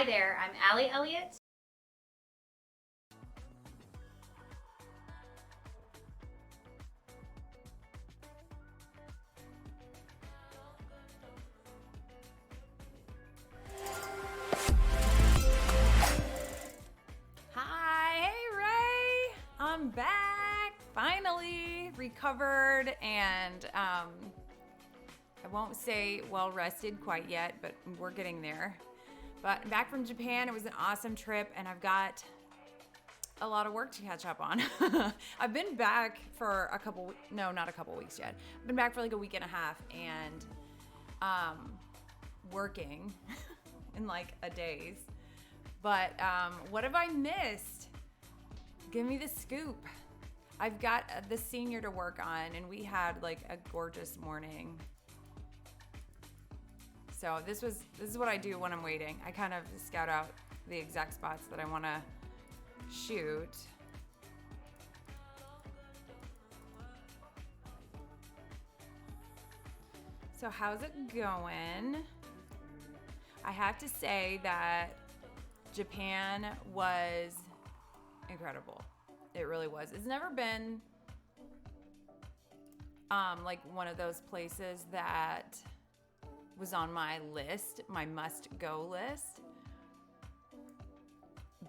Hi there, I'm Allie Elliott. Hi, hey Ray, I'm back, finally recovered, and I won't say well rested quite yet, but we're getting there. But I'm back from Japan. It was an awesome trip, and I've got a lot of work to catch up on. I've been back for not a couple weeks yet. I've been back for like a week and a half, and working in like a days. But what have I missed? Give me the scoop. I've got the senior to work on, and we had like a gorgeous morning. So this is what I do when I'm waiting. I kind of scout out the exact spots that I want to shoot. So how's it going? I have to say that Japan was incredible. It really was. It's never been like one of those places that was on my list, my must-go list.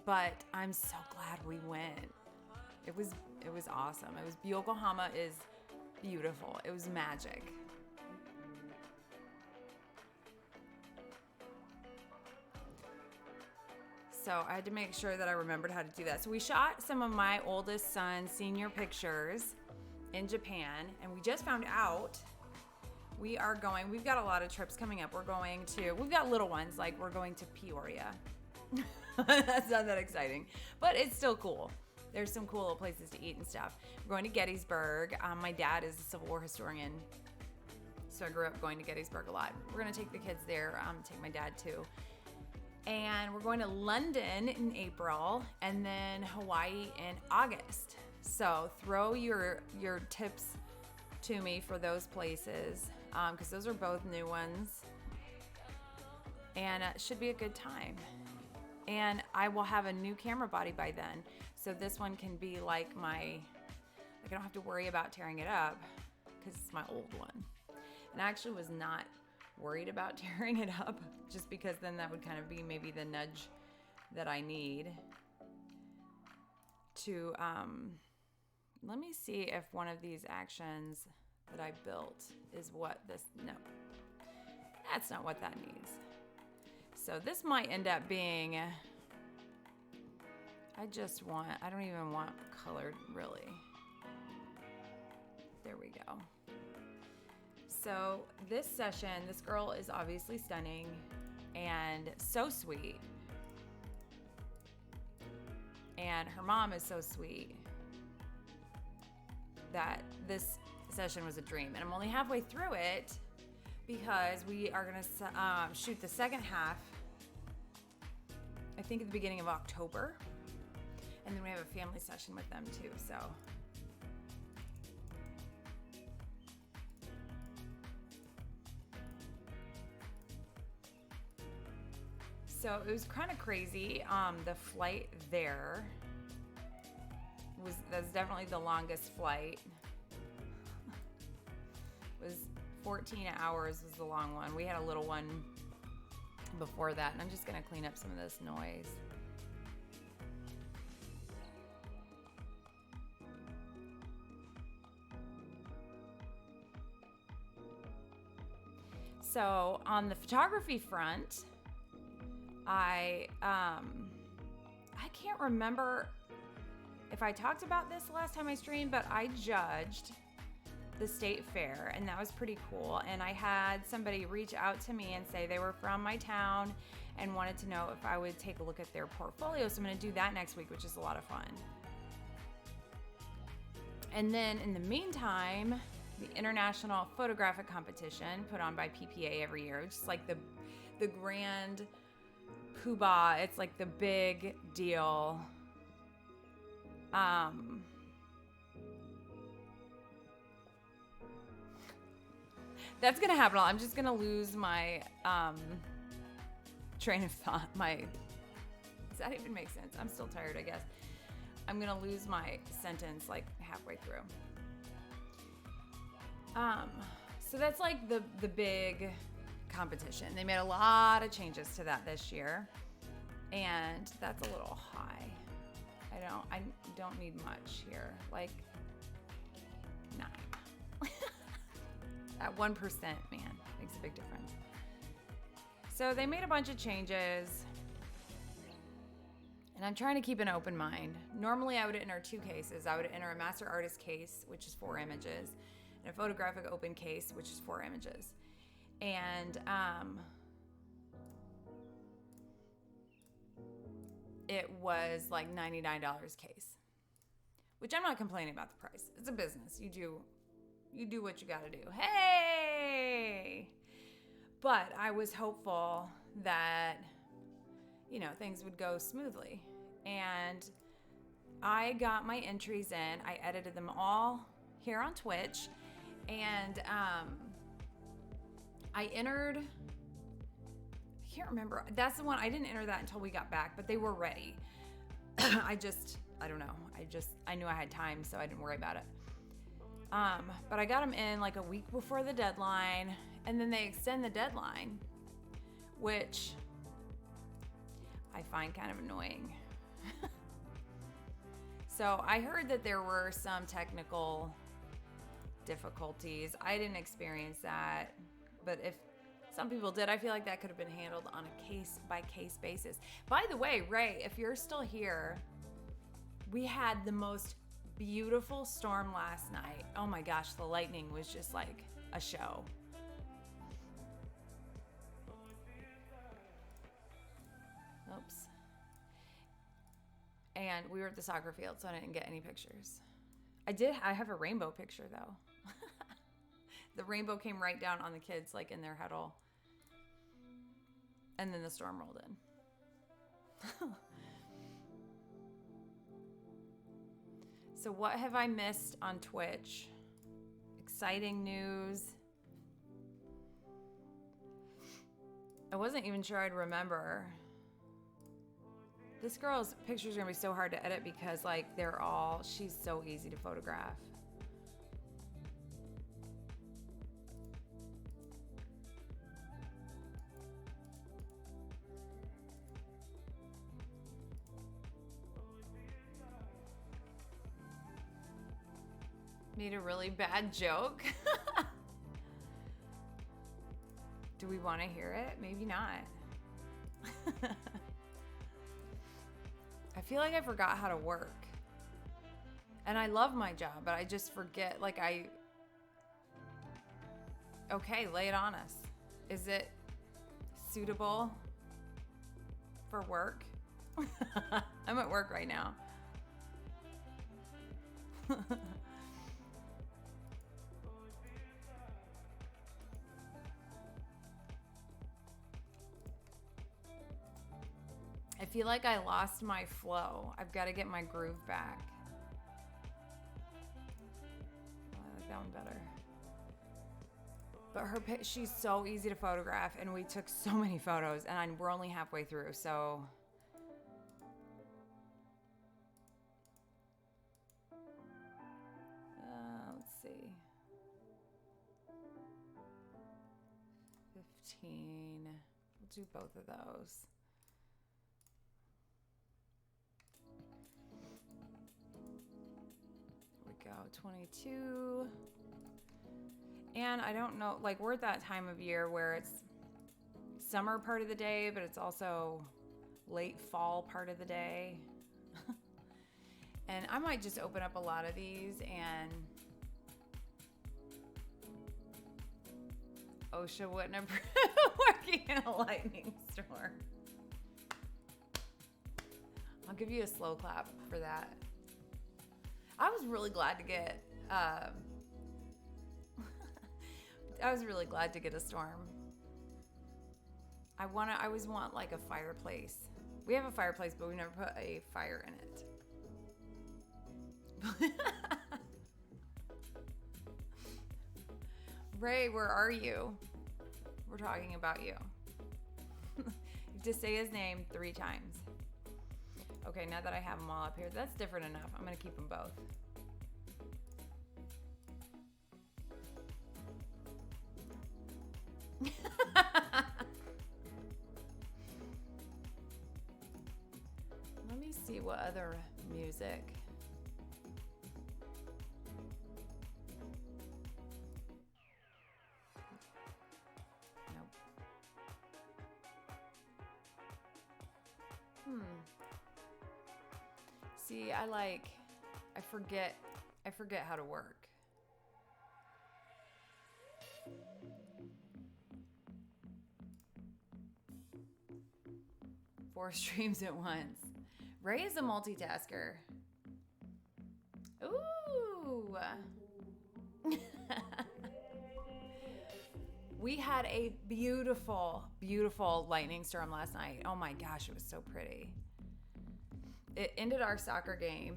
But I'm so glad we went. It was awesome. Yokohama is beautiful. It was magic. So I had to make sure that I remembered how to do that. So we shot some of my oldest son's senior pictures in Japan, and we just found out we've got a lot of trips coming up. We've got little ones, like we're going to Peoria. That's not that exciting, but it's still cool. There's some cool little places to eat and stuff. We're going to Gettysburg. My dad is a Civil War historian, so I grew up going to Gettysburg a lot. We're going to take the kids there, take my dad too. And we're going to London in April, and then Hawaii in August. So throw your tips to me for those places, because those are both new ones, and it should be a good time. And I will have a new camera body by then, so this one can be like I don't have to worry about tearing it up because it's my old one. And I actually was not worried about tearing it up, just because then that would kind of be maybe the nudge that I need to let me see if one of these actions that I built is what this, no, that's not what that needs. So this might end up being, I don't even want colored really. There we go. So this session, this girl is obviously stunning and so sweet. And her mom is so sweet that this session was a dream. And I'm only halfway through it because we are gonna shoot the second half, I think at the beginning of October. And then we have a family session with them too, so. So it was kind of crazy. The flight there that's definitely the longest flight. It was 14 hours was the long one. We had a little one before that, and I'm just gonna clean up some of this noise. So on the photography front, I can't remember if I talked about this the last time I streamed, but I judged the state fair, and that was pretty cool. And I had somebody reach out to me and say they were from my town and wanted to know if I would take a look at their portfolio. So I'm gonna do that next week, which is a lot of fun. And then in the meantime, the International Photographic Competition put on by PPA every year, which is like the grand poobah. It's like the big deal. That's gonna happen. I'm just gonna lose my train of thought, my Does that even make sense? I'm still tired, I guess. I'm gonna lose my sentence like halfway through. So that's like the big competition. They made a lot of changes to that this year, and that's a little high. I don't need much here, like 9. That 1%, man, makes a big difference. So they made a bunch of changes, and I'm trying to keep an open mind. Normally I would enter 2 cases. I would enter a master artist case, which is 4 images, and a photographic open case, which is 4 images. And it was like $99 case, which I'm not complaining about the price. It's a business. You do what you gotta do. Hey! But I was hopeful that, things would go smoothly. And I got my entries in. I edited them all here on Twitch. And I entered, I can't remember. That's the one, I didn't enter that until we got back, but they were ready. I don't know. I knew I had time, so I didn't worry about it. But I got them in like a week before the deadline, and then they extend the deadline, which I find kind of annoying. So I heard that there were some technical difficulties. I didn't experience that, but if some people did, I feel like that could have been handled on a case-by-case basis. By the way, Ray, if you're still here, we had the most beautiful storm last night. Oh my gosh, the lightning was just like a show. Oops. And we were at the soccer field, so I didn't get any pictures. I have a rainbow picture though. The rainbow came right down on the kids, like in their huddle. And then the storm rolled in. So what have I missed on Twitch? Exciting news. I wasn't even sure I'd remember. This girl's pictures are gonna be so hard to edit because like she's so easy to photograph. Made a really bad joke. Do we want to hear it? Maybe not. I feel like I forgot how to work. And I love my job, but I just forget, okay, lay it on us. Is it suitable for work? I'm at work right now. I feel like I lost my flow. I've got to get my groove back. I like that one better. But she's so easy to photograph, and we took so many photos, and we're only halfway through, so. Let's see. 15. We'll do both of those. Go 22. And I don't know, we're at that time of year where it's summer part of the day, but it's also late fall part of the day. And I might just open up a lot of these and OSHA wouldn't approve working in a lightning storm. I'll give you a slow clap for that. I was really glad to get, I was really glad to get a storm. I always want like a fireplace. We have a fireplace, but we never put a fire in it. Ray, where are you? We're talking about you. You have to say his name 3 times. Okay, now that I have them all up here, that's different enough. I'm gonna keep them both. Let me see what other music. Nope. See, I forget how to work. 4 streams at once. Ray is a multitasker. Ooh. We had a beautiful, beautiful lightning storm last night. Oh my gosh, it was so pretty. It ended our soccer game.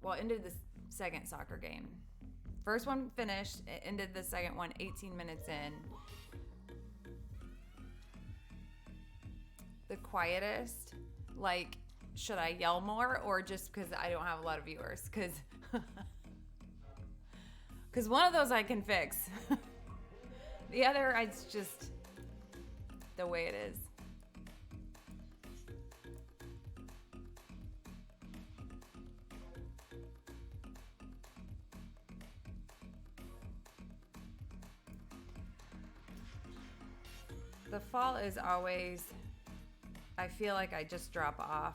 Well, it ended the second soccer game. First one finished. It ended the second one 18 minutes in. The quietest. Like, should I yell more or just because I don't have a lot of viewers? Because one of those I can fix. The other, it's just the way it is. The fall is always, I feel like I just drop off.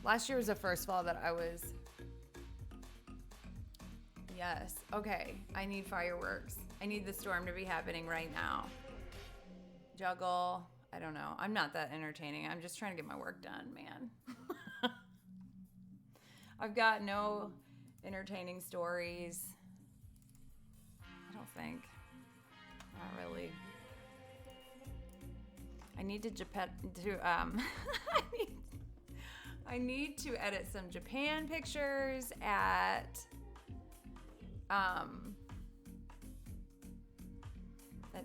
Last year was the first fall that I was, yes, okay, I need fireworks. I need the storm to be happening right now. Juggle, I don't know. I'm not that entertaining. I'm just trying to get my work done, man. I've got no entertaining stories. I don't think. Not really. I need to I need to edit some Japan pictures at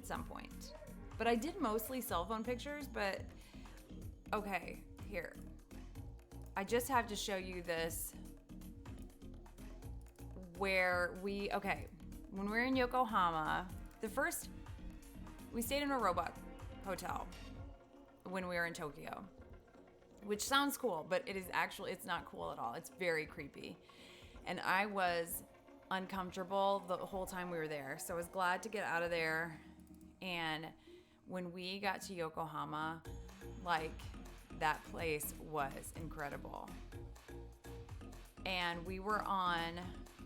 some point. But I did mostly cell phone pictures, but okay, here. I just have to show you this where when we were in Yokohama, we stayed in a robot hotel when we were in Tokyo, which sounds cool, but it's not cool at all. It's very creepy. And I was uncomfortable the whole time we were there. So I was glad to get out of there. And when we got to Yokohama, that place was incredible. And we were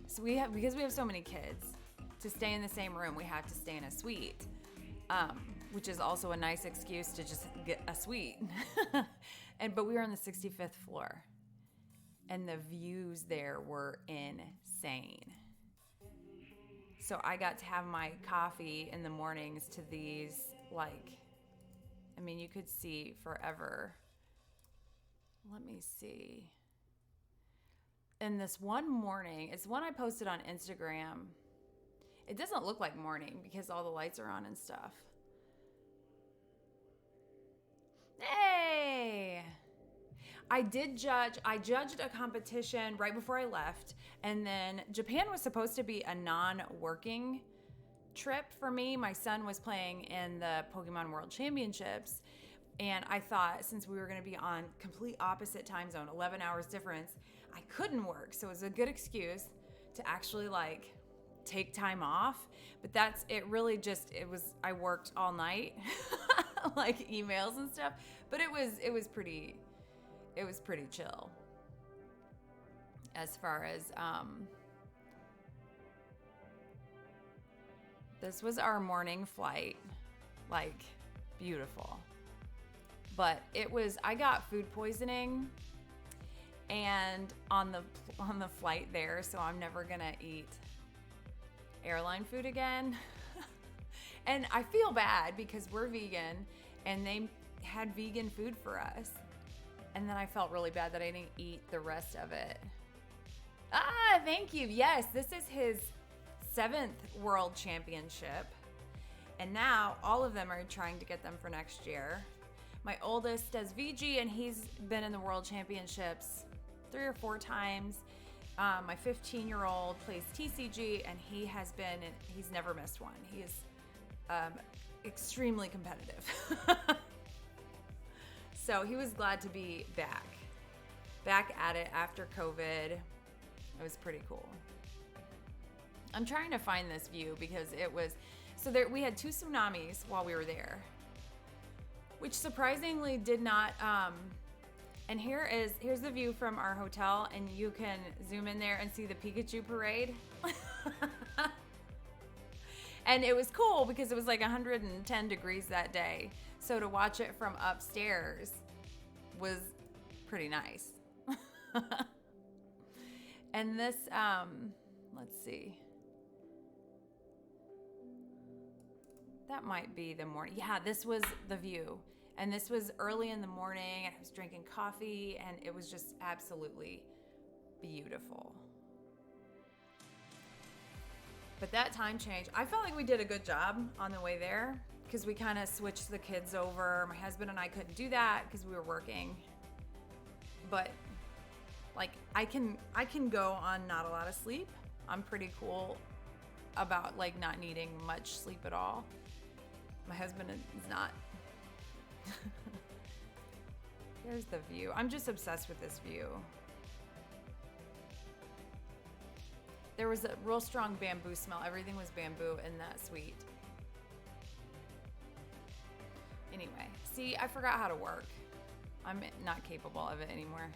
because we have so many kids, to stay in the same room, we had to stay in a suite. Which is also a nice excuse to just get a suite. But we were on the 65th floor, and the views there were insane. So I got to have my coffee in the mornings to these, you could see forever. Let me see. And this one morning, it's one I posted on Instagram. It doesn't look like morning because all the lights are on and stuff. Hey! I judged a competition right before I left, and then Japan was supposed to be a non-working trip for me. My son was playing in the Pokemon World Championships, and I thought since we were going to be on complete opposite time zone, 11 hours difference, I couldn't work. So it was a good excuse to actually take time off. But I worked all night, emails and stuff, but it was pretty chill as far as this was our morning flight, beautiful. But I got food poisoning and on the flight there, so I'm never gonna eat airline food again. And I feel bad because we're vegan and they had vegan food for us. And then I felt really bad that I didn't eat the rest of it. Thank you. Yes, this is his 7th world championship. And now all of them are trying to get them for next year. My oldest does VG, and he's been in the World Championships 3 or 4 times. My 15-year-old plays TCG, and he's never missed one. He is extremely competitive. So he was glad to be back at it after COVID. It was pretty cool. I'm trying to find this view because we had 2 tsunamis while we were there, which surprisingly did not, and here's the view from our hotel, and you can zoom in there and see the Pikachu parade. And it was cool because it was like 110 degrees that day. So to watch it from upstairs was pretty nice. And this, let's see. That might be the morning. Yeah, this was the view. And this was early in the morning, and I was drinking coffee, and it was just absolutely beautiful. But that time change, I felt like we did a good job on the way there because we kind of switched the kids over. My husband and I couldn't do that because we were working. But like I can go on not a lot of sleep. I'm pretty cool about like not needing much sleep at all. My husband is not. Here's the view. I'm just obsessed with this view. There was a real strong bamboo smell. Everything was bamboo in that suite. Anyway, see, I forgot how to work. I'm not capable of it anymore.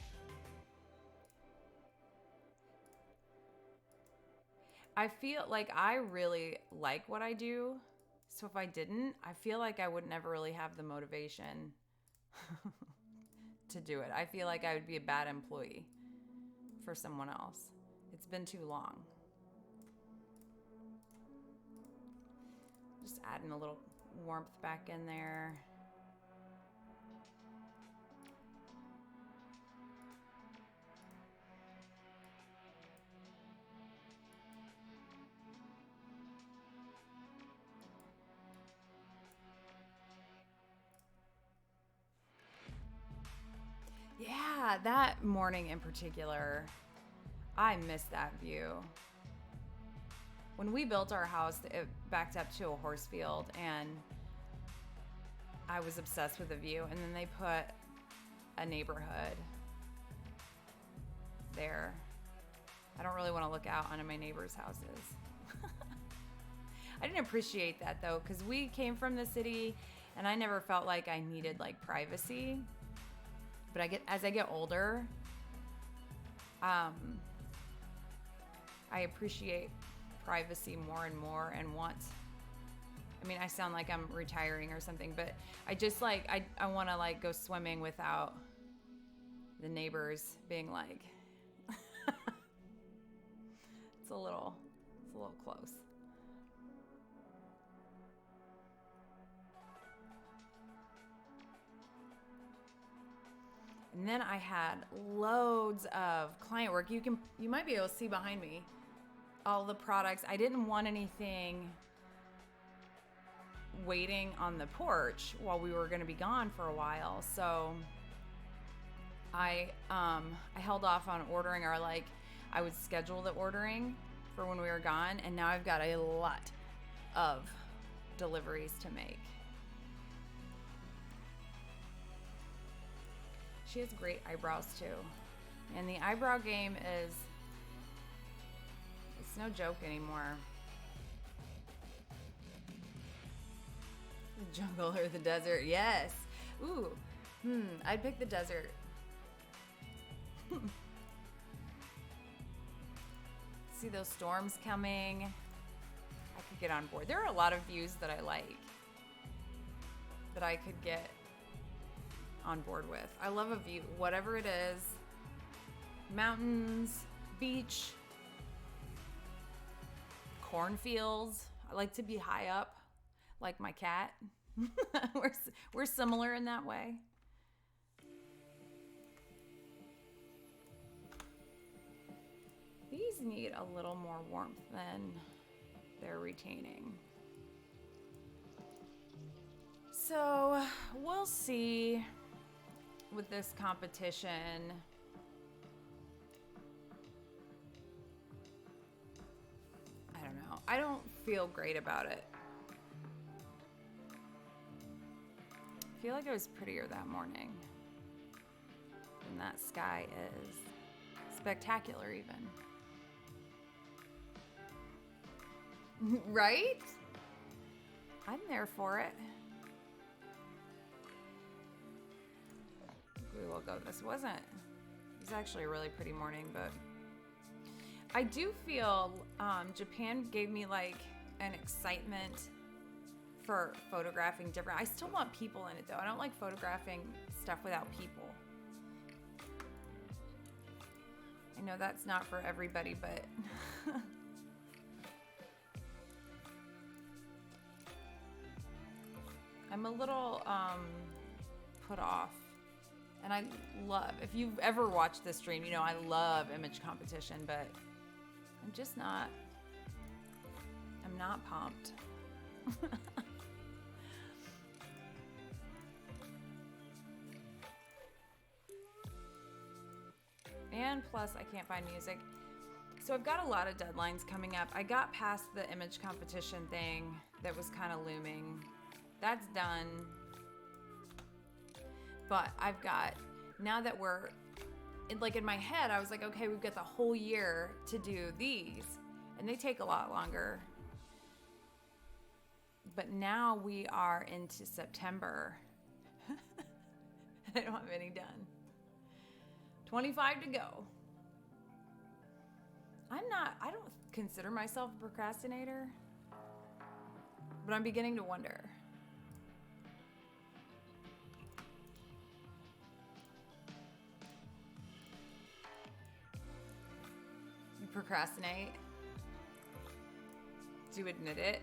I feel like I really like what I do. So if I didn't, I feel like I would never really have the motivation to do it. I feel like I would be a bad employee for someone else. It's been too long. Just adding a little warmth back in there. Yeah, that morning in particular, I missed that view. When we built our house, it backed up to a horse field, and I was obsessed with the view. And then they put a neighborhood there. I don't really want to look out onto my neighbors' houses. I didn't appreciate that though, because we came from the city, and I never felt like I needed like privacy. But as I get older, I appreciate privacy more and more, and I sound like I'm retiring or something, but I just like, I want to like go swimming without the neighbors being like, it's a little close. And then I had loads of client work. You might be able to see behind me all the products. I didn't want anything waiting on the porch while we were going to be gone for a while. So I held off on ordering, or like I would schedule the ordering for when we were gone. And now I've got a lot of deliveries to make. She has great eyebrows too. And the eyebrow game it's no joke anymore. The jungle or the desert? Yes. Ooh. I'd pick the desert. See those storms coming? I could get on board. There are a lot of views that I like that I could get on board with. I love a view, whatever it is. Mountains, beach, cornfields. I like to be high up, like my cat. We're similar in that way. These need a little more warmth than they're retaining. So we'll we'll see with this competition. I don't know. I don't feel great about it. I feel like it was prettier that morning. And that sky is spectacular even. Right? I'm there for it. We will go. This wasn't. It was actually a really pretty morning, but I do feel Japan gave me like an excitement for photographing different. I still want people in it though. I don't like photographing stuff without people. I know that's not for everybody, but I'm a little put off. And I love, if you've ever watched this stream, you know I love image competition, but I'm just not, I'm not pumped. And plus, I can't find music. So I've got a lot of deadlines coming up. I got past the image competition thing that was kind of looming. That's done. But I've got, now that we're, like in my head, I was like, okay, we've got the whole year to do these. And they take a lot longer. But now we are into September. I don't have any done. 25 to go. I don't consider myself a procrastinator, but I'm beginning to wonder. You procrastinate? Do you admit it?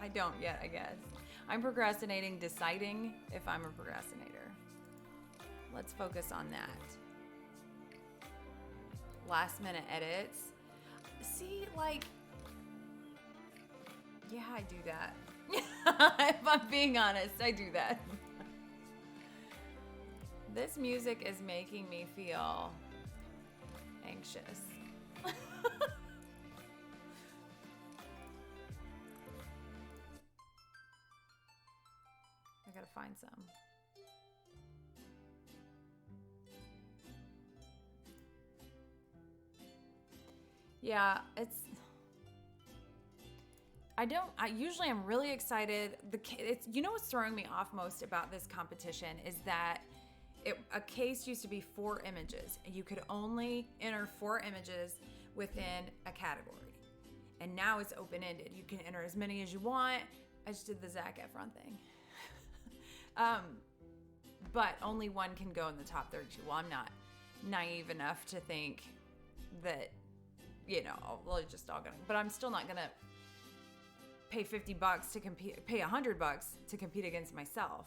I don't yet, I guess. I'm procrastinating, deciding if I'm a procrastinator. Let's focus on that. Last minute edits. See, like, yeah, I do that. If I'm being honest, I do that. This music is making me feel anxious. I gotta find some. Yeah, usually I'm really excited. You know what's throwing me off most about this competition is that a case used to be 4 images. And you could only enter 4 images within a category. And now it's open-ended. You can enter as many as you want. I just did the Zac Efron thing. But only one can go in the top 32. Well, I'm not naive enough to think that, you know, well, it's just all gonna, but I'm still not gonna pay $50 to compete, pay $100 to compete against myself.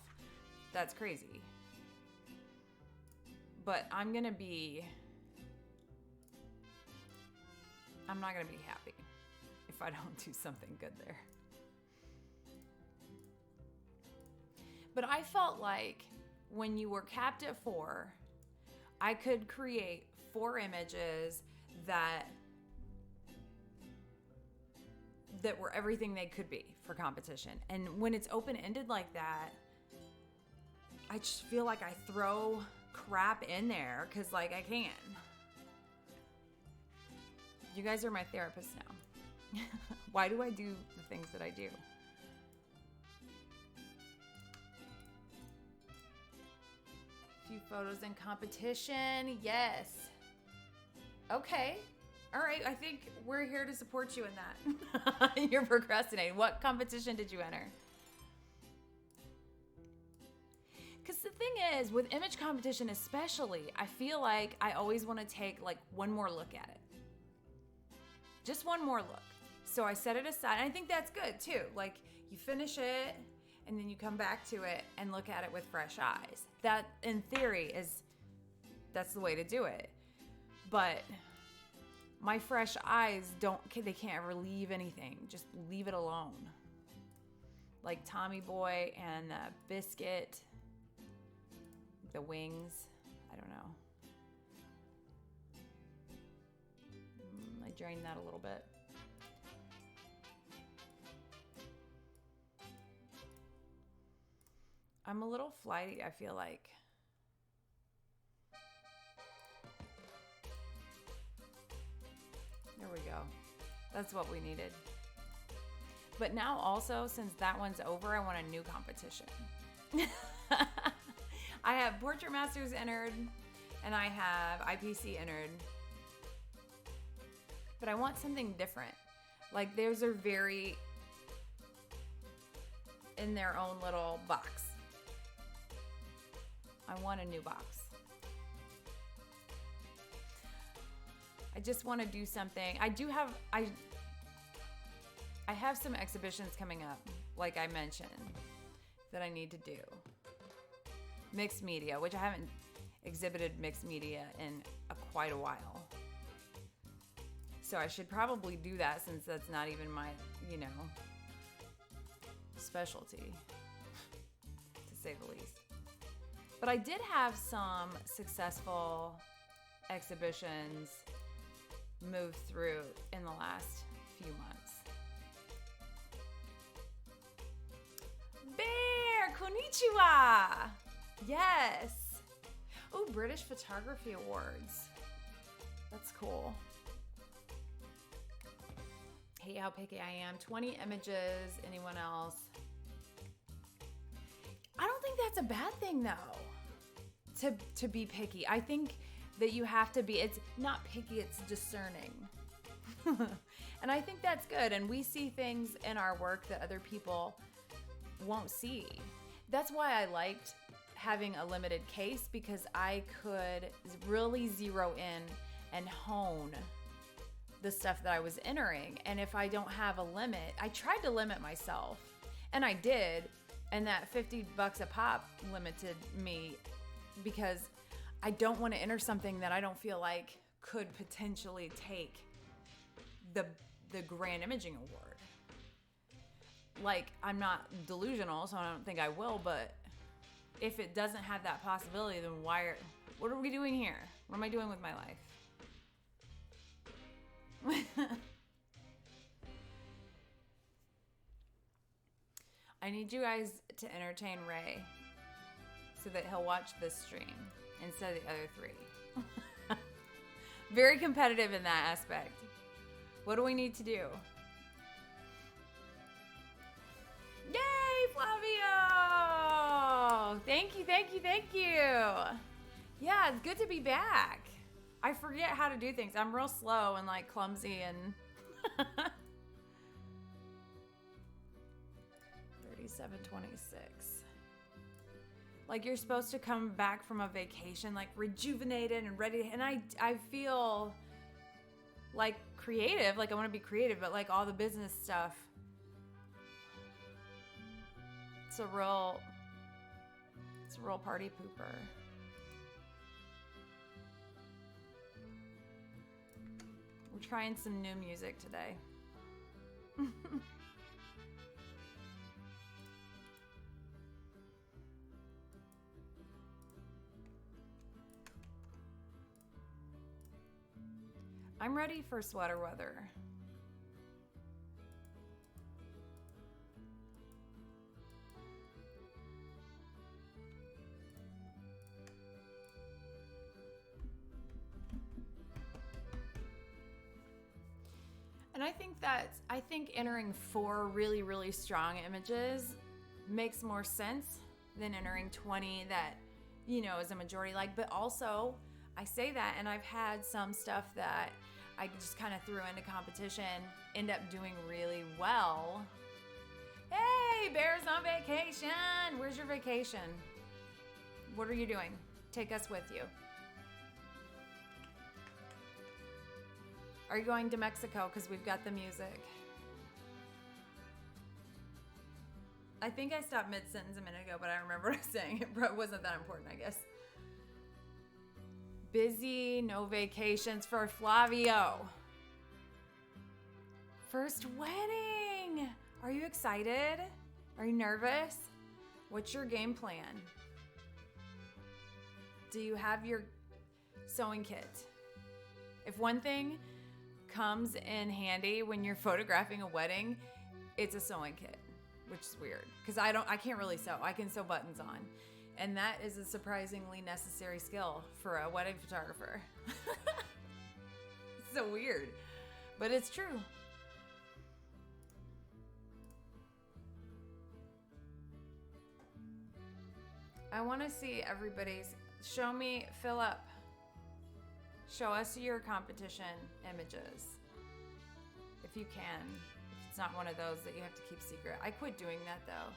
That's crazy. But I'm not gonna be happy if I don't do something good there. But I felt like when you were capped at 4, I could create 4 images that were everything they could be for competition. And when it's open-ended like that, I just feel like I throw crap in there because, like, I can. You guys are my therapist now. Why do I do the things that I do? Few photos in competition. Yes. Okay. All right. I think we're here to support you in that. You're procrastinating. What competition did you enter? Because the thing is, with image competition especially, I feel like I always want to take like one more look at it. Just one more look. So I set it aside. And I think that's good too. Like, you finish it and then you come back to it and look at it with fresh eyes. That, in theory, that's the way to do it. But my fresh eyes they can't ever leave anything. Just leave it alone. like Tommy Boy and Biscuit, the wings. I don't know. I drained that a little bit. I'm a little flighty, I feel like. There we go. That's what we needed. But now also, since that one's over, I want a new competition. I have Portrait Masters entered, and I have IPC entered. But I want something different. Like, theirs are very in their own little box. I want a new box. I just want to do something. I have some exhibitions coming up, like I mentioned, that I need to do. Mixed media, which I haven't exhibited mixed media in quite a while. So I should probably do that since that's not even my, specialty, to say the least. But I did have some successful exhibitions move through in the last few months. Bear, konnichiwa! Yes. Oh, British Photography Awards. That's cool. Hey, how picky I am. 20 images. Anyone else? I don't think that's a bad thing, though, to be picky. I think that you have to be, it's not picky, it's discerning. And I think that's good. And we see things in our work that other people won't see. That's why I liked having a limited case, because I could really zero in and hone the stuff that I was entering. And if I don't have a limit, I tried to limit myself, and I did. And that $50 a pop limited me, because I don't want to enter something that I don't feel like could potentially take the Grand Imaging Award. Like, I'm not delusional, so I don't think I will, but if it doesn't have that possibility, then what are we doing here? What am I doing with my life? I need you guys to entertain Ray so that he'll watch this stream instead of the other three. Very competitive in that aspect. What do we need to do? Yay, Flavio! Thank you, thank you, thank you. Yeah, it's good to be back. I forget how to do things. I'm real slow and like clumsy and 37:26. Like, you're supposed to come back from a vacation like rejuvenated and ready, and I feel like creative, like I want to be creative, but like all the business stuff, it's a real party pooper. We're trying some new music today. I'm ready for sweater weather. And I think entering 4 really, really strong images makes more sense than entering 20 that, is a majority like. But also, I say that, and I've had some stuff that I just kind of threw into competition end up doing really well. Hey, Bear's on vacation. Where's your vacation? What are you doing? Take us with you. Are you going to Mexico? Because we've got the music. I think I stopped mid-sentence a minute ago, but I remember what I was saying. It wasn't that important, I guess. Busy, no vacations for Flavio. First wedding. Are you excited? Are you nervous? What's your game plan? Do you have your sewing kit? If one thing comes in handy when you're photographing a wedding, it's a sewing kit, which is weird because I can't really sew. I can sew buttons on. And that is a surprisingly necessary skill for a wedding photographer. It's so weird, but it's true. I want to see everybody's, show me, fill up. Show us your competition images. If you can. If it's not one of those that you have to keep secret. I quit doing that though.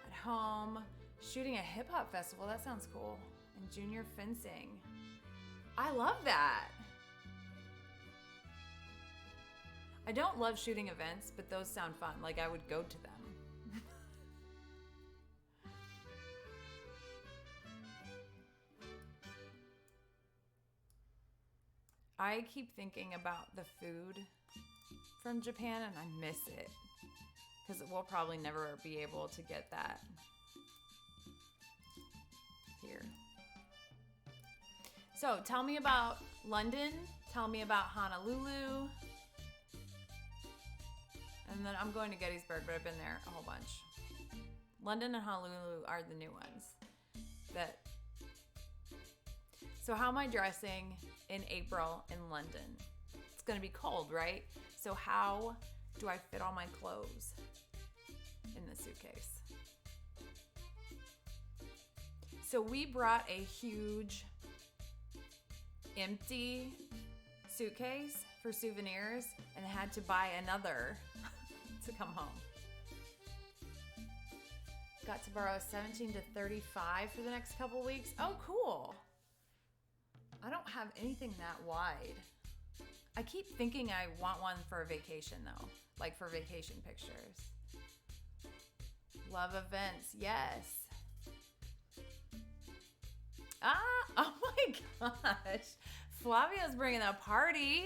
At home, shooting a hip hop festival, that sounds cool. And junior fencing. I love that. I don't love shooting events, but those sound fun. Like I would go to them. I keep thinking about the food from Japan and I miss it because we'll probably never be able to get that here. So tell me about London. Tell me about Honolulu. And then I'm going to Gettysburg, but I've been there a whole bunch. London and Honolulu are the new ones. So how am I dressing in April in London? It's gonna be cold, right? So how do I fit all my clothes in the suitcase? So we brought a huge empty suitcase for souvenirs and had to buy another to come home. Got to borrow 17 to 35 for the next couple weeks. Oh, cool. I don't have anything that wide. I keep thinking I want one for a vacation though, like for vacation pictures. Love events, yes. Oh my gosh. Flavio's bringing a party.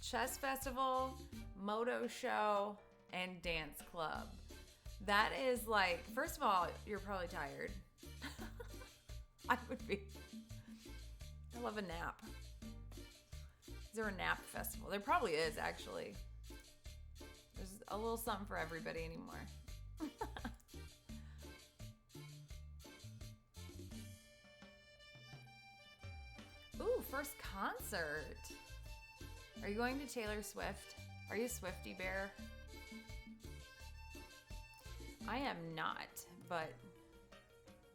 Chess festival, moto show, and dance club. That is like, first of all, you're probably tired. I would be. I love a nap. Is there a nap festival? There probably is, actually. There's a little something for everybody anymore. Ooh, first concert. Are you going to Taylor Swift? Are you a Swiftie bear? I am not, but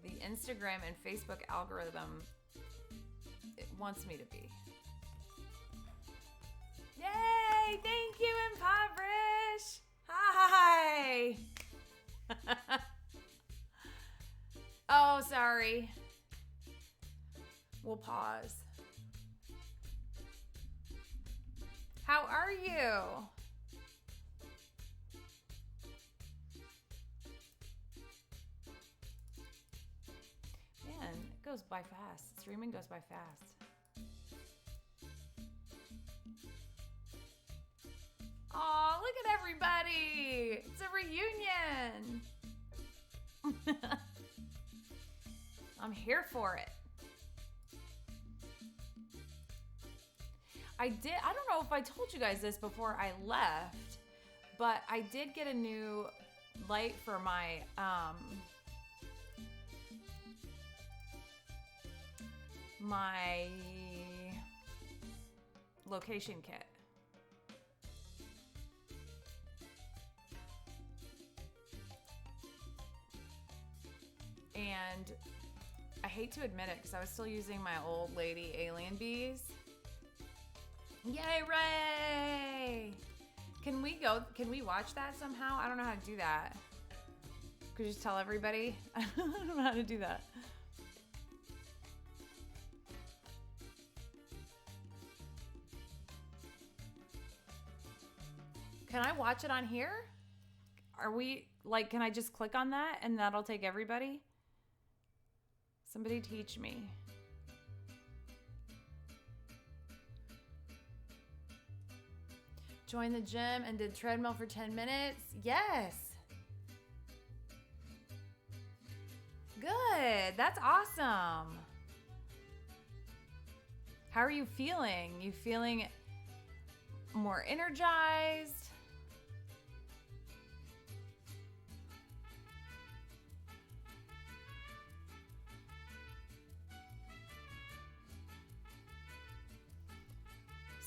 the Instagram and Facebook algorithm, it wants me to be. Yay! Thank you, Impoverish! Hi! Oh, sorry. We'll pause. How are you? Man, it goes by fast. Streaming goes by fast. Aw, look at everybody. It's a reunion. I'm here for it. I don't know if I told you guys this before I left, but I did get a new light for my my location kit. And I hate to admit it because I was still using my old lady alien bees. Yay, Ray! Can we watch that somehow? I don't know how to do that. Could you just tell everybody? I don't know how to do that. Can I watch it on here? Can I just click on that and that'll take everybody? Somebody teach me. Joined the gym and did treadmill for 10 minutes. Yes. Good. That's awesome. How are you feeling? You feeling more energized?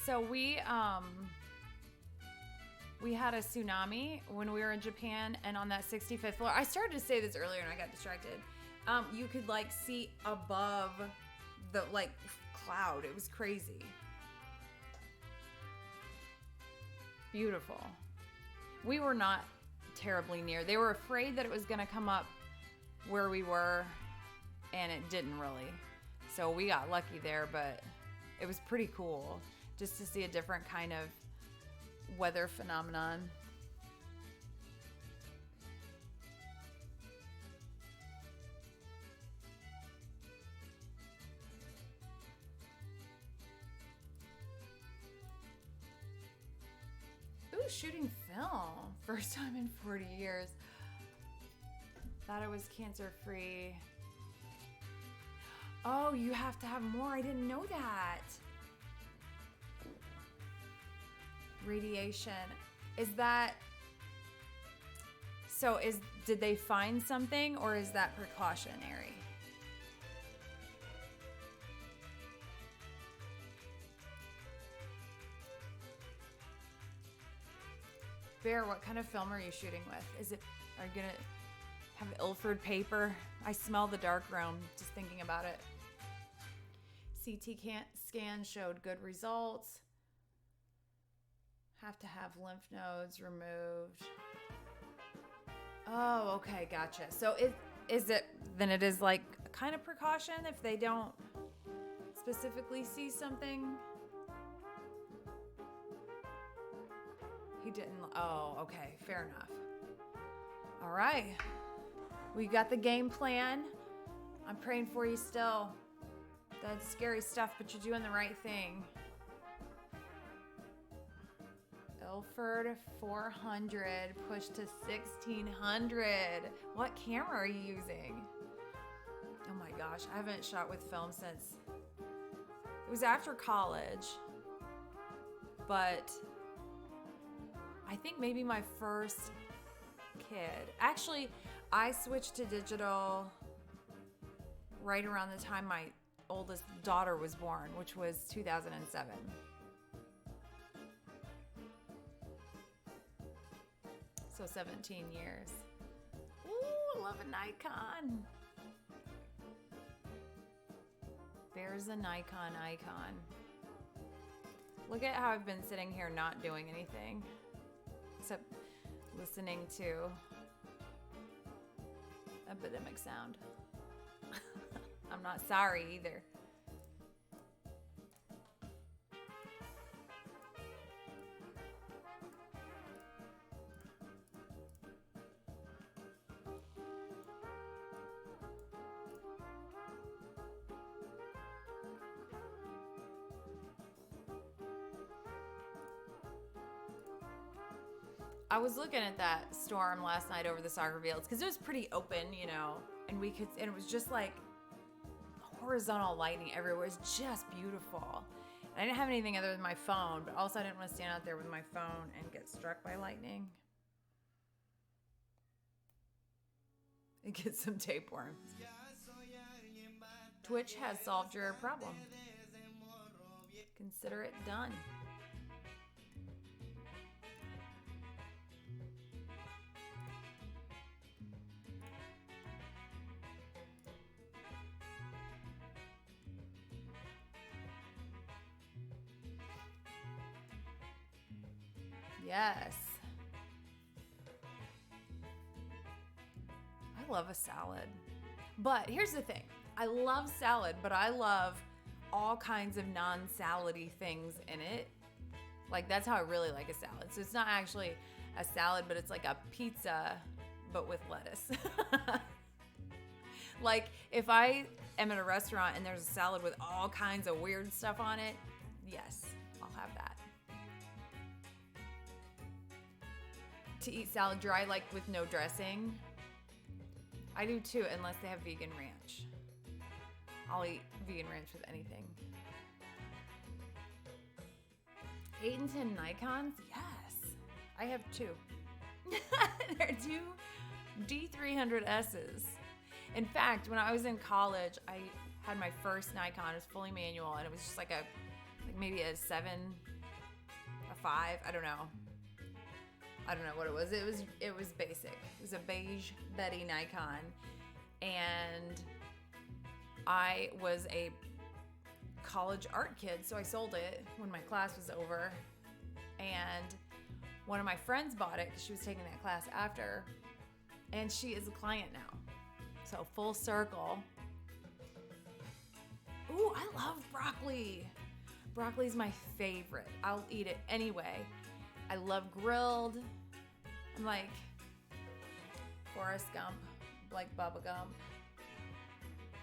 So we had a tsunami when we were in Japan, and on that 65th floor, I started to say this earlier and I got distracted. You could like see above the like cloud. It was crazy. Beautiful. We were not terribly near. They were afraid that it was going to come up where we were, and it didn't really. So we got lucky there, but it was pretty cool just to see a different kind of weather phenomenon. Ooh, shooting film. First time in 40 years. Thought I was cancer-free. Oh, you have to have more. I didn't know that. Radiation. Is that... So did they find something, or is that precautionary? Bear, what kind of film are you shooting with? Are you gonna have Ilford paper? I smell the dark room just thinking about it. CT scan showed good results. Have to have lymph nodes removed. Oh, okay, gotcha. So then it is like a kind of precaution if they don't specifically see something? He didn't. Oh, okay, fair enough. All right. We got the game plan. I'm praying for you still. That's scary stuff, but you're doing the right thing. Ilford 400 pushed to 1600. What camera are you using? Oh my gosh, I haven't shot with film since it was after college, but I think maybe my first kid. Actually, I switched to digital right around the time my oldest daughter was born, which was 2007. So 17 years. Ooh, I love a Nikon. There's a Nikon icon. Look at how I've been sitting here not doing anything except listening to epidemic sound. I'm not sorry either. I was looking at that storm last night over the soccer fields because it was pretty open, you know, and it was just like horizontal lighting everywhere. It's just beautiful. And I didn't have anything other than my phone, but also I didn't want to stand out there with my phone and get struck by lightning. And get some tapeworms. Twitch has solved your problem. Consider it done. Yes. I love a salad. But here's the thing. I love salad, but I love all kinds of non-salady things in it. Like, that's how I really like a salad. So it's not actually a salad, but it's like a pizza, but with lettuce. Like, if I am at a restaurant and there's a salad with all kinds of weird stuff on it, yes, I'll have that. To eat salad dry, like with no dressing. I do too, unless they have vegan ranch. I'll eat vegan ranch with anything. 8 and 10 Nikons? Yes. I have 2. They're 2 D300Ss. In fact, when I was in college, I had my first Nikon. It was fully manual, and it was just like maybe a 7, a 5. I don't know what it was. It was basic. It was a beige Betty Nikon, and I was a college art kid, so I sold it when my class was over, and one of my friends bought it because she was taking that class after, and she is a client now. So full circle. Ooh, I love broccoli. Broccoli's my favorite. I'll eat it anyway. I love grilled. I'm like Forrest Gump, like Bubba Gump.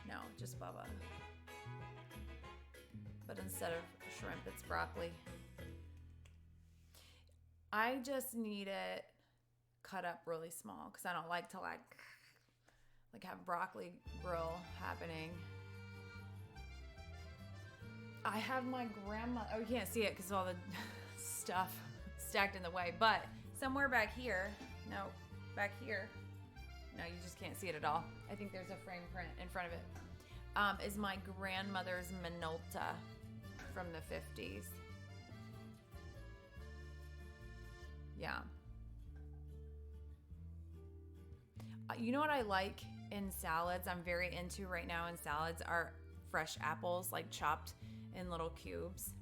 No, just Bubba. But instead of shrimp, it's broccoli. I just need it cut up really small because I don't like to like have broccoli grill happening. I have my grandma. Oh, you can't see it because all the stuff stacked in the way. But somewhere back here, no, back here, no, you just can't see it at all. I think there's a frame print in front of it. Is my grandmother's Minolta from the 50s. Yeah. You know what I like in salads? I'm very into right now in salads are fresh apples, like chopped in little cubes.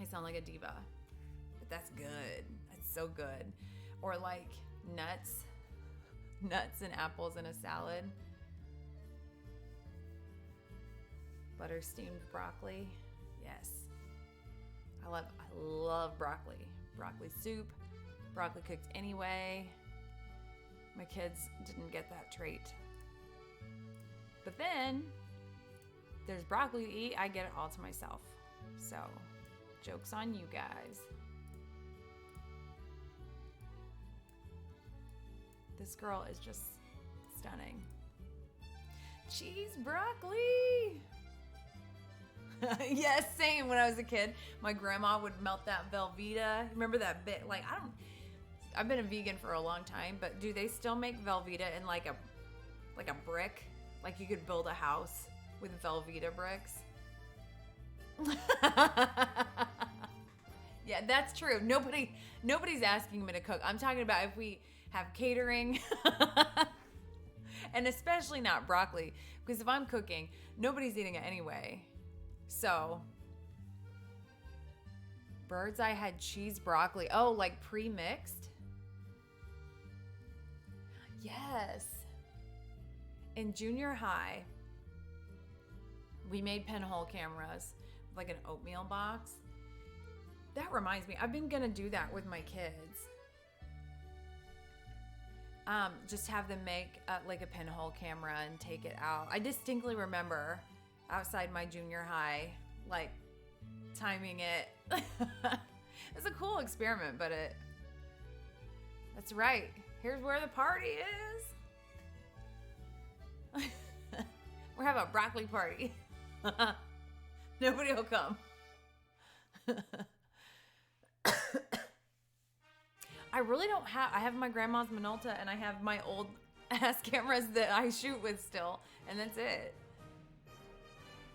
I sound like a diva, but that's good. That's so good. Or like nuts and apples in a salad. Butter steamed broccoli. Yes. I love broccoli. Broccoli soup, broccoli cooked anyway. My kids didn't get that trait. But then there's broccoli to eat. I get it all to myself. So, joke's on you guys. This girl is just stunning. Cheese broccoli. Yes, same. When I was a kid, my grandma would melt that Velveeta. Remember that bit? Like, I've been a vegan for a long time, but do they still make Velveeta in like a brick? Like you could build a house with Velveeta bricks? Yeah, that's true. Nobody's asking me to cook. I'm talking about if we have catering. And especially not broccoli, because if I'm cooking, nobody's eating it anyway. So, Bird's Eye had cheese broccoli. Oh, like pre-mixed? Yes. In junior high, we made pinhole cameras, like an oatmeal box. That reminds me, I've been gonna do that with my kids. Just have them make like a pinhole camera and take it out. I distinctly remember outside my junior high, like timing it. It's a cool experiment, but that's right. Here's where the party is. We're having a broccoli party. Nobody will come. I really don't have, I have my grandma's Minolta and I have my old ass cameras that I shoot with still, and that's it.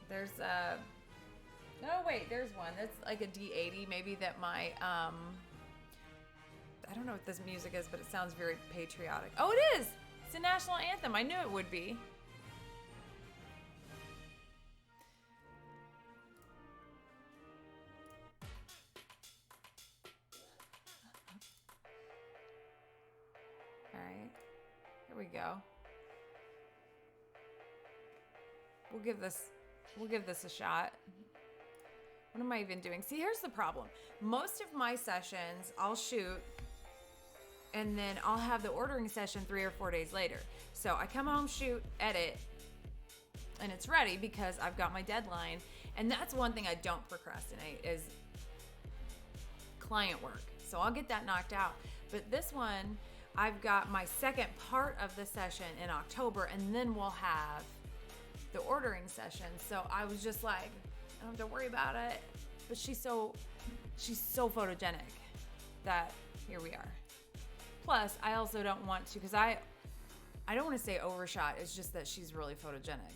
There's oh wait, there's one. That's like a D80 maybe that my, I don't know what this music is, but it sounds very patriotic. Oh, it is! It's the national anthem. I knew it would be. All right, here we go. We'll give this a shot. What am I even doing? See, here's the problem. Most of my sessions I'll shoot and then I'll have the ordering session 3 or 4 days later. So I come home, shoot, edit, and it's ready because I've got my deadline. And that's one thing I don't procrastinate is client work. So I'll get that knocked out. But this one, I've got my second part of the session in October, and then we'll have the ordering session. So I was just like, I don't have to worry about it. But she's so photogenic that here we are. Plus, I also don't want to, because I don't want to say overshot. It's just that she's really photogenic.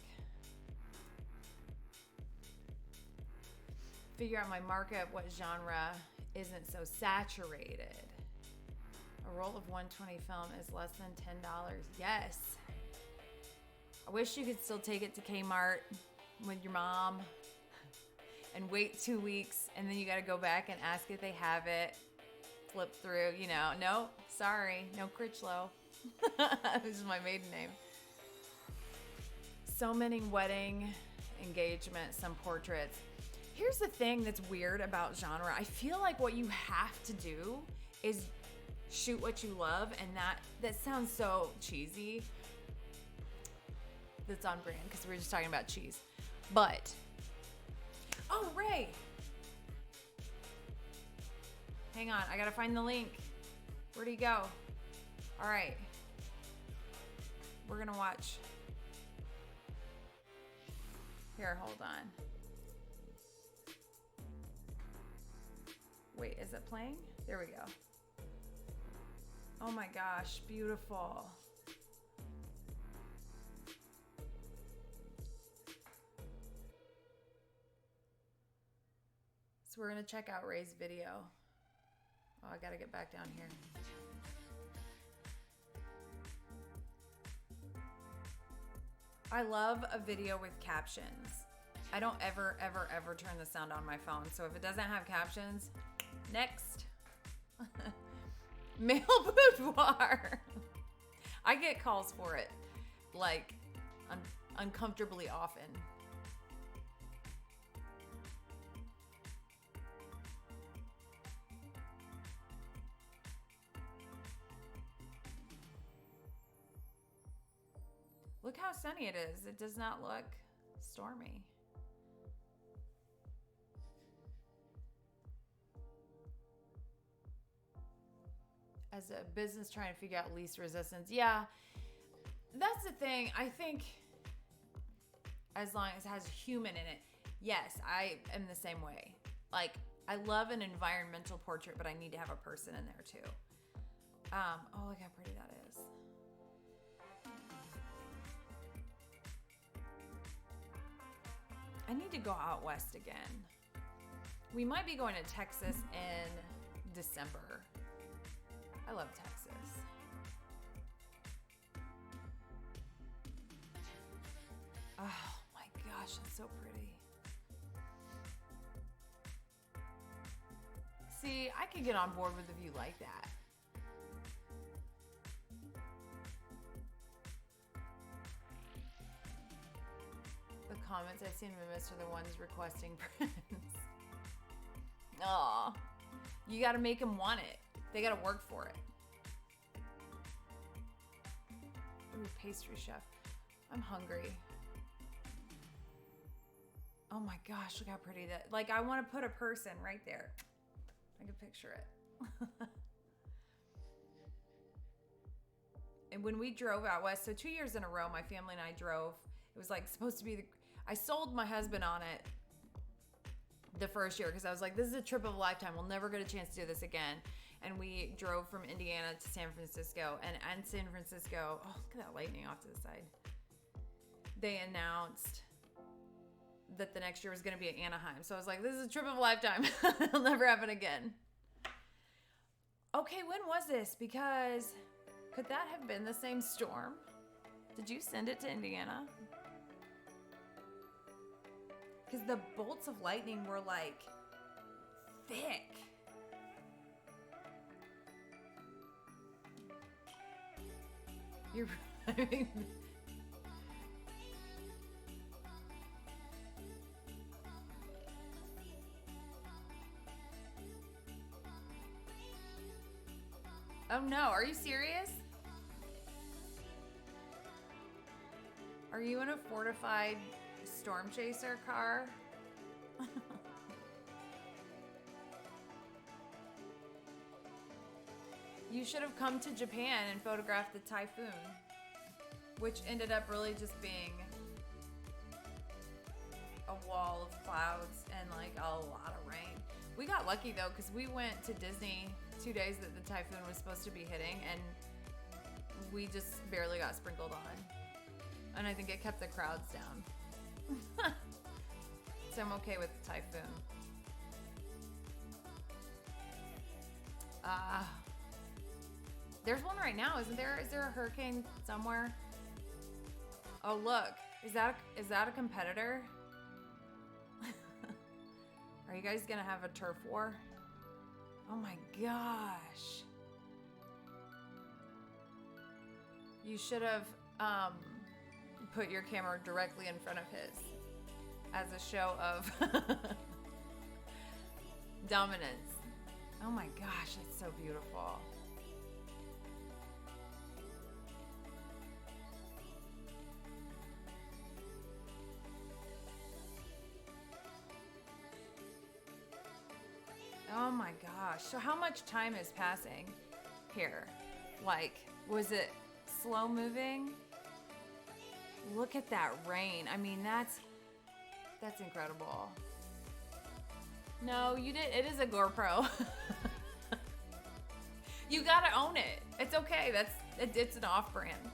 Figure out my market, what genre isn't so saturated. A roll of 120 film is less than $10. Yes. I wish you could still take it to Kmart with your mom and wait 2 weeks, and then you got to go back and ask if they have it. Flip through, you know. Nope, sorry, no Critchlow. This is my maiden name. So many wedding, engagement, some portraits. Here's the thing that's weird about genre. I feel like what you have to do is shoot what you love, and that sounds so cheesy. That's on brand because we were just talking about cheese. But, oh, Ray. Hang on, I gotta find the link. Where'd he go? All right. We're gonna watch. Here, hold on. Wait, is it playing? There we go. Oh my gosh, beautiful. So we're gonna check out Ray's video. Oh, I gotta get back down here. I love a video with captions. I don't ever turn the sound on my phone. So if it doesn't have captions, next. Male boudoir. I get calls for it, like uncomfortably often. Look how sunny it is. It does not look stormy. As a business trying to figure out least resistance. Yeah, that's the thing. I think as long as it has human in it. Yes, I am the same way. Like, I love an environmental portrait, but I need to have a person in there too. Oh, look how pretty that is. I need to go out west again. We might be going to Texas in December. I love Texas. Oh my gosh, that's so pretty. See, I could get on board with a view like that. The comments I've seen missed are the ones requesting prints. Aw, you gotta make them want it. They gotta work for it. Ooh, pastry chef. I'm hungry. Oh my gosh, look how pretty that. Like, I want to put a person right there. I can picture it. And when we drove out west, so 2 years in a row, my family and I drove. It was like supposed to be I sold my husband on it the first year because I was like, this is a trip of a lifetime. We'll never get a chance to do this again. And we drove from Indiana to San Francisco. And in San Francisco, oh, look at that lightning off to the side. They announced that the next year was going to be at Anaheim. So I was like, this is a trip of a lifetime. It'll never happen again. Okay, when was this? Because could that have been the same storm? Did you send it to Indiana? Because the bolts of lightning were like thick. You're right. Oh no, are you serious? Are you in a fortified storm chaser car? You should have come to Japan and photographed the typhoon, which ended up really just being a wall of clouds and like a lot of rain. We got lucky though, because we went to Disney 2 days that the typhoon was supposed to be hitting, and we just barely got sprinkled on. And I think it kept the crowds down. So I'm okay with the typhoon. There's one right now, isn't there? Is there a hurricane somewhere? Oh, look. Is that a competitor? Are you guys gonna have a turf war? Oh my gosh. You should have put your camera directly in front of his as a show of dominance. Oh my gosh, that's so beautiful. Oh my gosh. So how much time is passing here? Like, was it slow moving? Look at that rain. I mean, that's incredible. No, you did. It is a GoPro. You gotta own it. It's okay. It's an off-brand.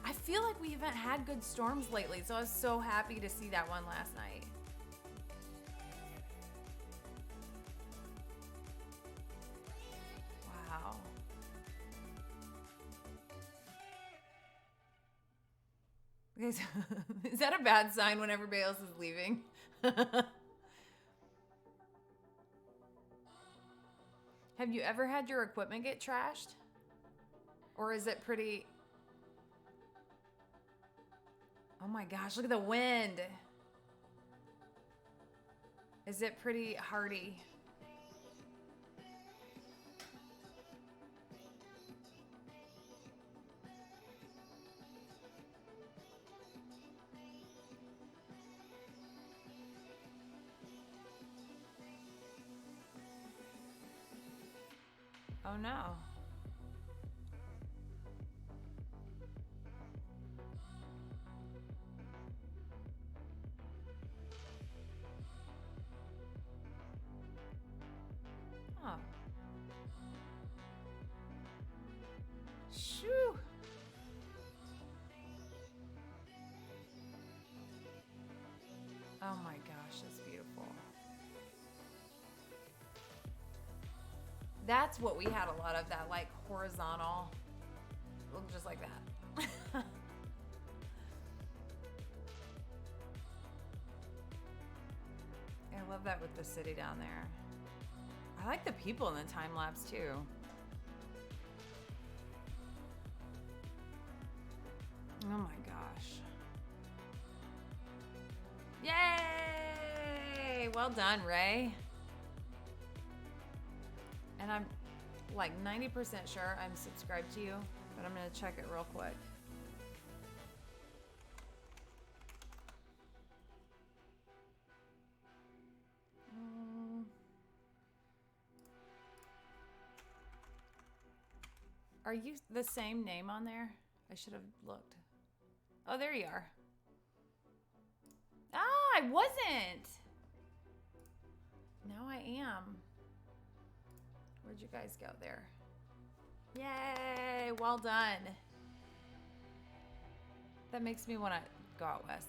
I feel like we haven't had good storms lately, so I was so happy to see that one last night. Wow. Okay, so is that a bad sign when everybody else is leaving? Have you ever had your equipment get trashed? Or is it pretty... Oh my gosh, look at the wind. Is it pretty hardy? Oh no. Oh. Shoo. Oh my gosh, that's beautiful. That's what we had a lot of, that like horizontal, look just like that. I love that with the city down there. I like the people in the time lapse too. Oh my gosh. Yay! Well done, Ray. And I'm like 90% sure I'm subscribed to you, but I'm gonna check it real quick. Are you the same name on there? I should have looked. Oh, there you are. Ah, I wasn't. Now I am. Where'd you guys go there? Yay, well done. That makes me want to go out west.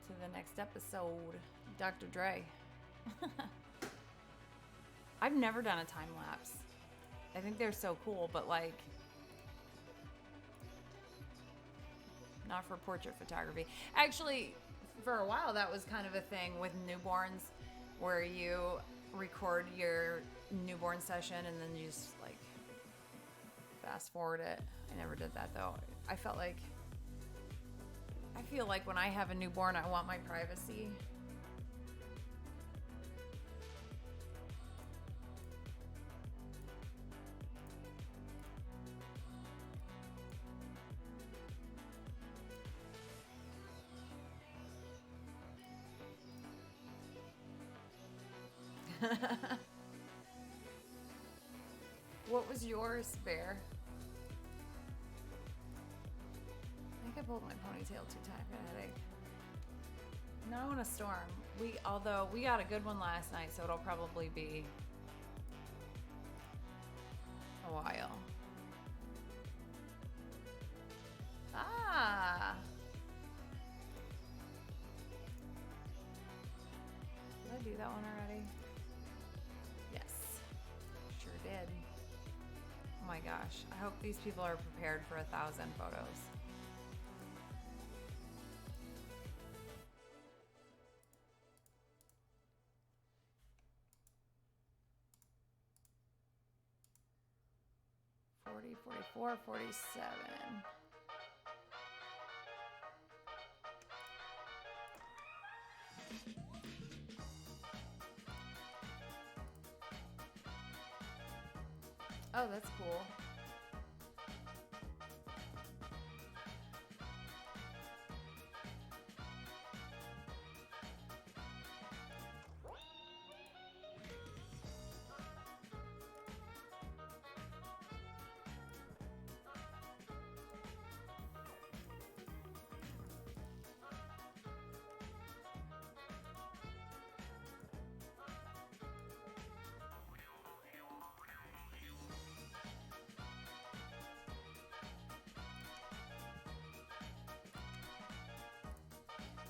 To the next episode, Dr. Dre. I've never done a time lapse. I think they're so cool, but like, not for portrait photography. Actually, for a while that was kind of a thing with newborns, where you record your newborn session and then you just like fast forward it. I never did that though. I feel like when I have a newborn, I want my privacy. What was yours, Bear? I think I pulled my ponytail too tight. I got a headache. No, I want a storm. Although we got a good one last night, so it'll probably be a while. Ah. Did I do that one already? Yes. Sure did. Oh my gosh. I hope these people are prepared for 1,000 photos. 40, 44, 47. Oh, that's cool.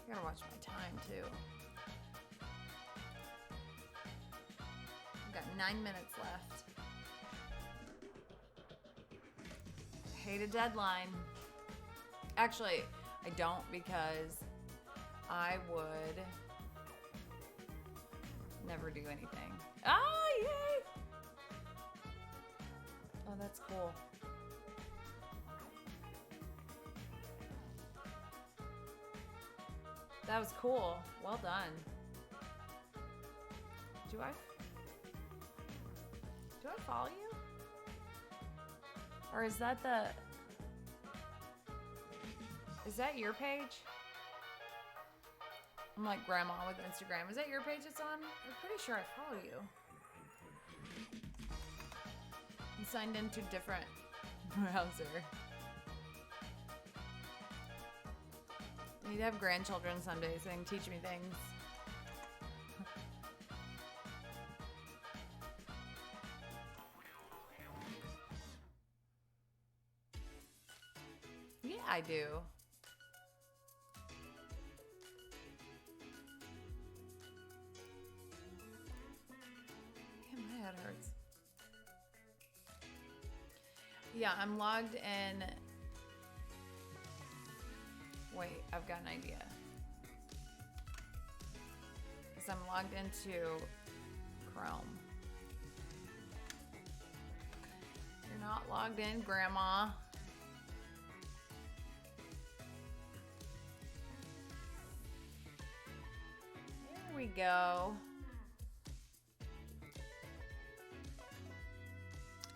I gotta watch my time too. I've got 9 minutes left. Hate a deadline. Actually, I don't, because I would never do anything. Oh, yay! Oh, that's cool. That was cool. Well done. Do I follow you? Or is that your page? I'm like grandma with Instagram. Is that your page it's on? I'm pretty sure I follow you. I'm signed into a different browser. I need to have grandchildren someday so they can teach me things. Yeah, I do. Man, my head hurts. Yeah, I'm logged in. Wait, I've got an idea. Because I'm logged into Chrome. You're not logged in, Grandma. There we go.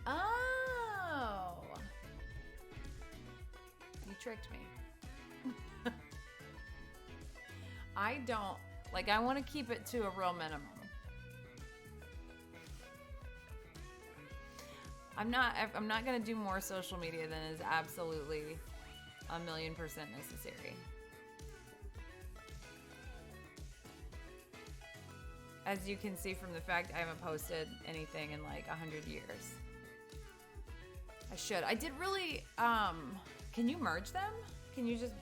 Oh! You tricked me. I don't, like, I want to keep it to a real minimum. I'm not going to do more social media than is absolutely 1,000,000% necessary. As you can see from the fact I haven't posted anything in like 100 years. I should. I did really, can you merge them? Can you just,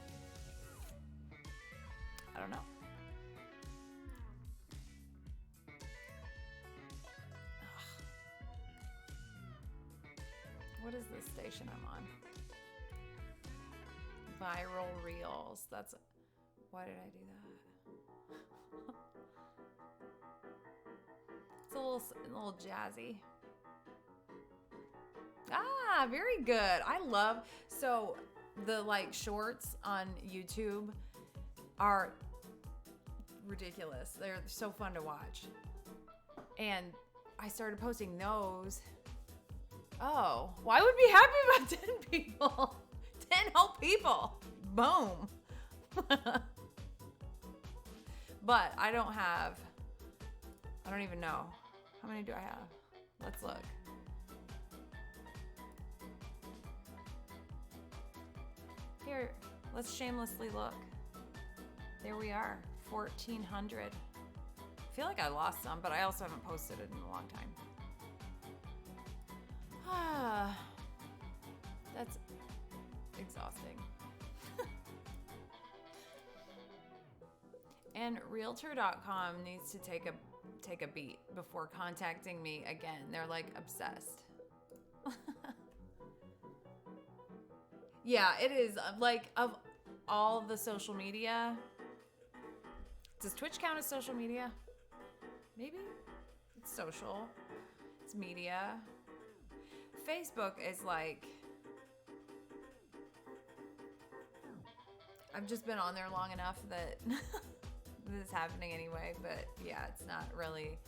I don't know. Ugh. What is this station I'm on? Viral Reels. That's, why did I do that? It's a little jazzy. Ah, very good. I love, so the like shorts on YouTube are ridiculous. They're so fun to watch. And I started posting those. Oh, well, I would be happy about 10 people. 10 whole people. Boom. But I don't even know. How many do I have? Let's look. Here, let's shamelessly look. There we are, 1,400. I feel like I lost some, but I also haven't posted it in a long time. That's exhausting. And Realtor.com needs to take a beat before contacting me again. They're like obsessed. Yeah, it is. Like, of all the social media, does Twitch count as social media? Maybe. It's social. It's media. Facebook is like, I've just been on there long enough that this is happening anyway, but yeah, it's not really,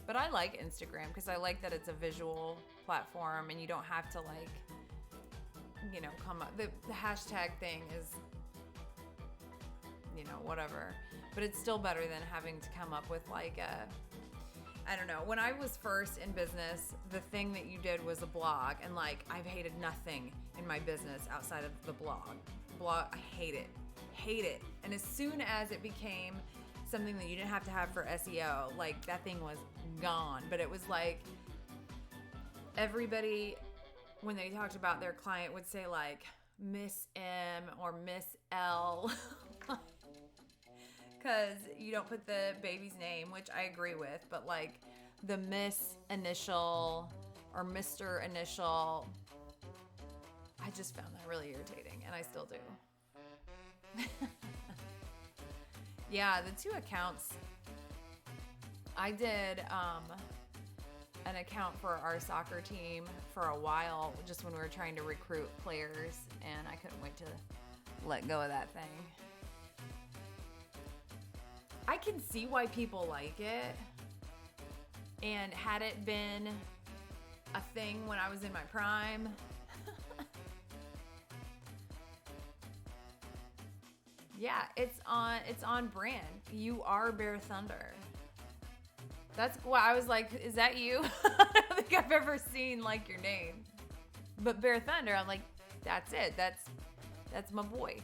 but I like Instagram because I like that it's a visual platform and you don't have to like, you know, come up, the hashtag thing is, you know, whatever, but it's still better than having to come up with like I don't know. When I was first in business, the thing that you did was a blog, and like I've hated nothing in my business outside of the blog. I hate it. And as soon as it became something that you didn't have to have for SEO, like that thing was gone. But it was like everybody, when they talked about their client, would say like Miss M or Miss L. Because you don't put the baby's name, which I agree with, but like the Miss initial or Mr. initial, I just found that really irritating, and I still do. Yeah, the two accounts. I did an account for our soccer team for a while, just when we were trying to recruit players, and I couldn't wait to let go of that thing. I can see why people like it, and had it been a thing when I was in my prime, yeah, it's on brand. You are Bear Thunder. That's why I was like, is that you? I don't think I've ever seen like your name, but Bear Thunder, I'm like, that's it. That's my boy.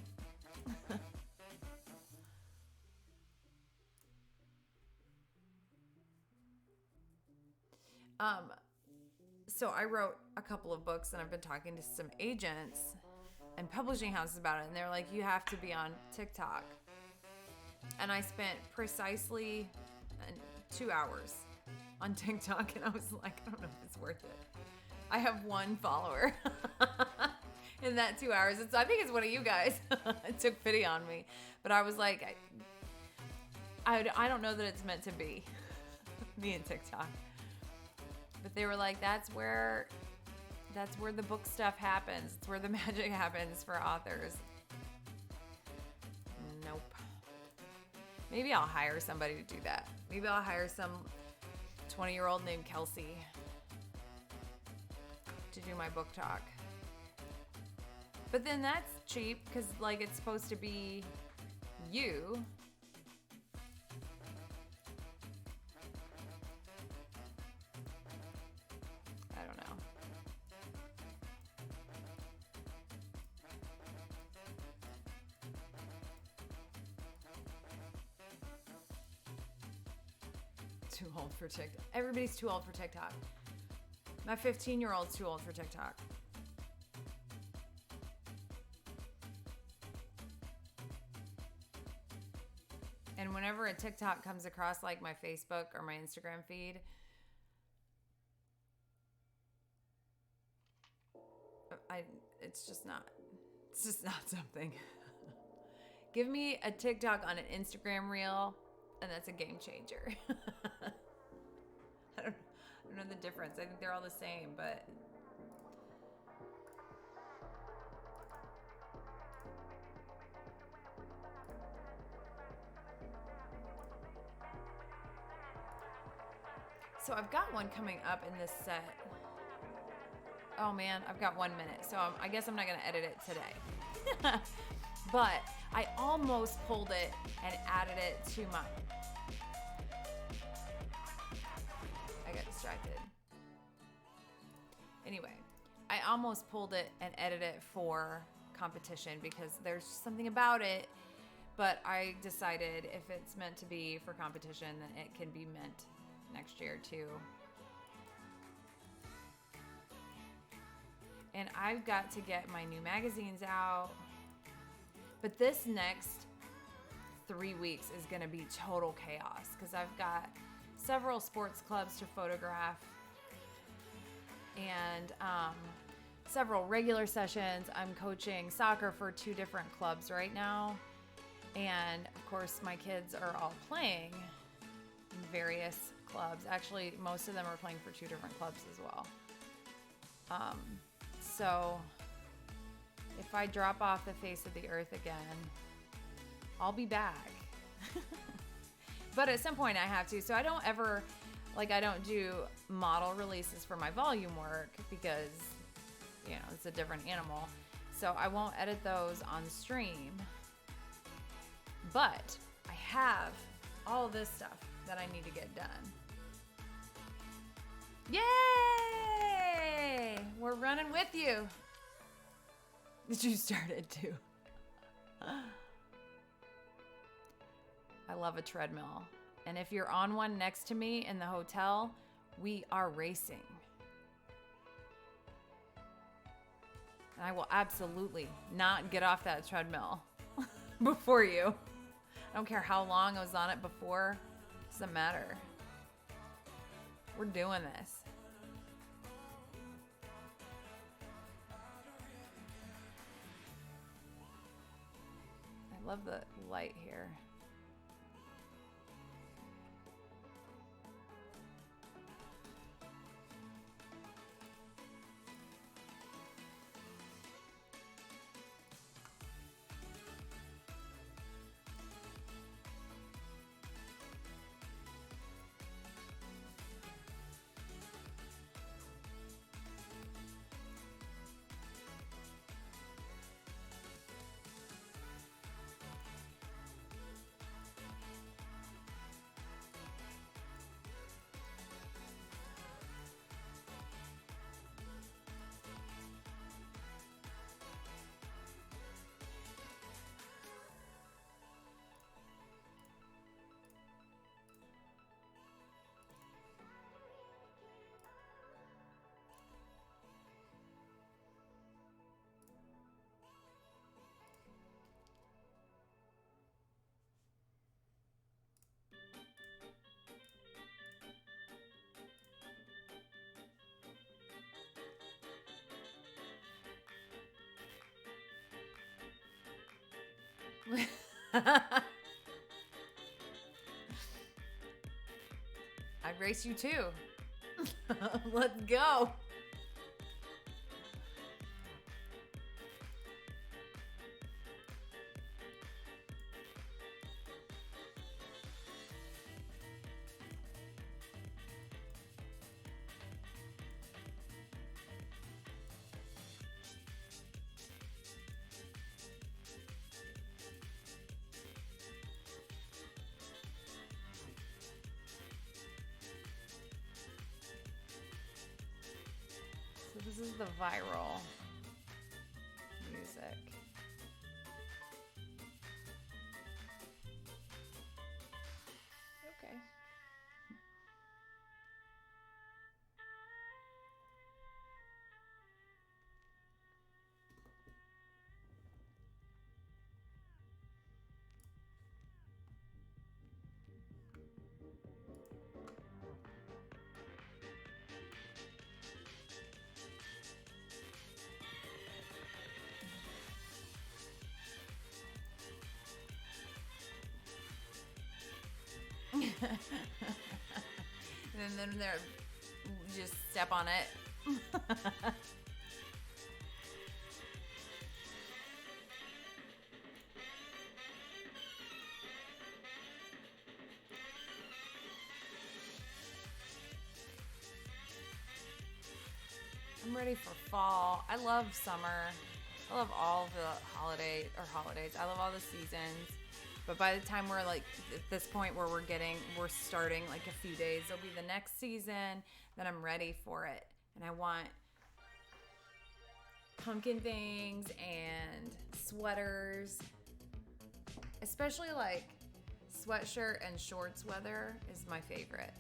So I wrote a couple of books, and I've been talking to some agents and publishing houses about it, and they're like, you have to be on TikTok. And I spent precisely 2 hours on TikTok, and I was like, I don't know if it's worth it. I have 1 follower in that 2 hours. I think it's one of you guys. It took pity on me, but I was like, I don't know that it's meant to be me and TikTok. But they were like, that's where the book stuff happens. It's where the magic happens for authors. Nope. Maybe I'll hire somebody to do that. Maybe I'll hire some 20-year-old named Kelsey to do my book talk. But then that's cheap because like it's supposed to be you. I don't know. Too old for TikTok. Everybody's too old for TikTok. My 15-year-old's too old for TikTok. And whenever a TikTok comes across like my Facebook or my Instagram feed, it's just not something. Give me a TikTok on an Instagram reel, and that's a game changer. I don't know the difference. I think they're all the same, but so I've got one coming up in this set. Oh man, I've got 1 minute, so I guess I'm not gonna edit it today. But I almost pulled it and added it to my... I got distracted. Anyway, I almost pulled it and edited it for competition because there's something about it, but I decided if it's meant to be for competition, then it can be meant next year too. And I've got to get my new magazines out. But this next 3 weeks is going to be total chaos because I've got several sports clubs to photograph and several regular sessions. I'm coaching soccer for 2 different clubs right now. And of course, my kids are all playing in various clubs. Actually, most of them are playing for 2 different clubs as well. So if I drop off the face of the earth again, I'll be back. But at some point I have to. So I don't ever, I don't do model releases for my volume work because, it's a different animal. So I won't edit those on stream. But I have all of this stuff that I need to get done. Yay! We're running with you. You started too. I love a treadmill. And if you're on one next to me in the hotel, we are racing. And I will absolutely not get off that treadmill before you. I don't care how long I was on it before. It doesn't matter. We're doing this. I love the light here. I'd race you too. Let's go. This is the viral music. Okay. And then they're just step on it. I'm ready for fall. I love summer. I love all the holidays. I love all the seasons. But by the time we're like at this point where we're starting like a few days, it'll be the next season, then I'm ready for it. And I want pumpkin things and sweaters, especially like sweatshirt and shorts weather is my favorite.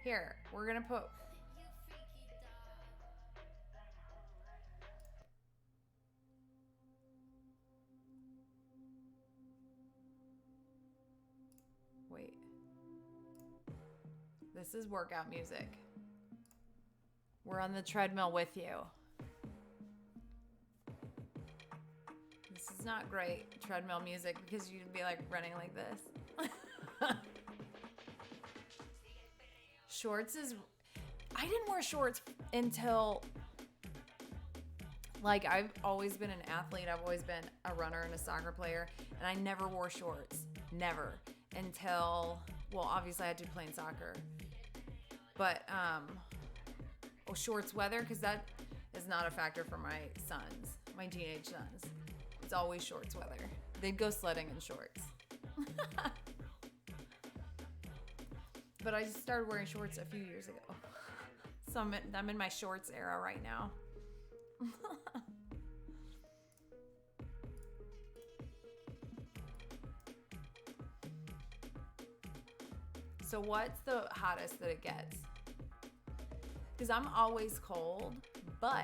Here, we're gonna put. Wait. This is workout music. We're on the treadmill with you. This is not great treadmill music because you'd be like running like this. Shorts is, I didn't wear shorts until, like, I've always been an athlete. I've always been a runner and a soccer player, and I never wore shorts. Never. Until, well, obviously I had to play in soccer. But, shorts weather, because that is not a factor for my sons, my teenage sons. It's always shorts weather. They'd go sledding in shorts. But I just started wearing shorts a few years ago. So I'm in my shorts era right now. So what's the hottest that it gets? Because I'm always cold, but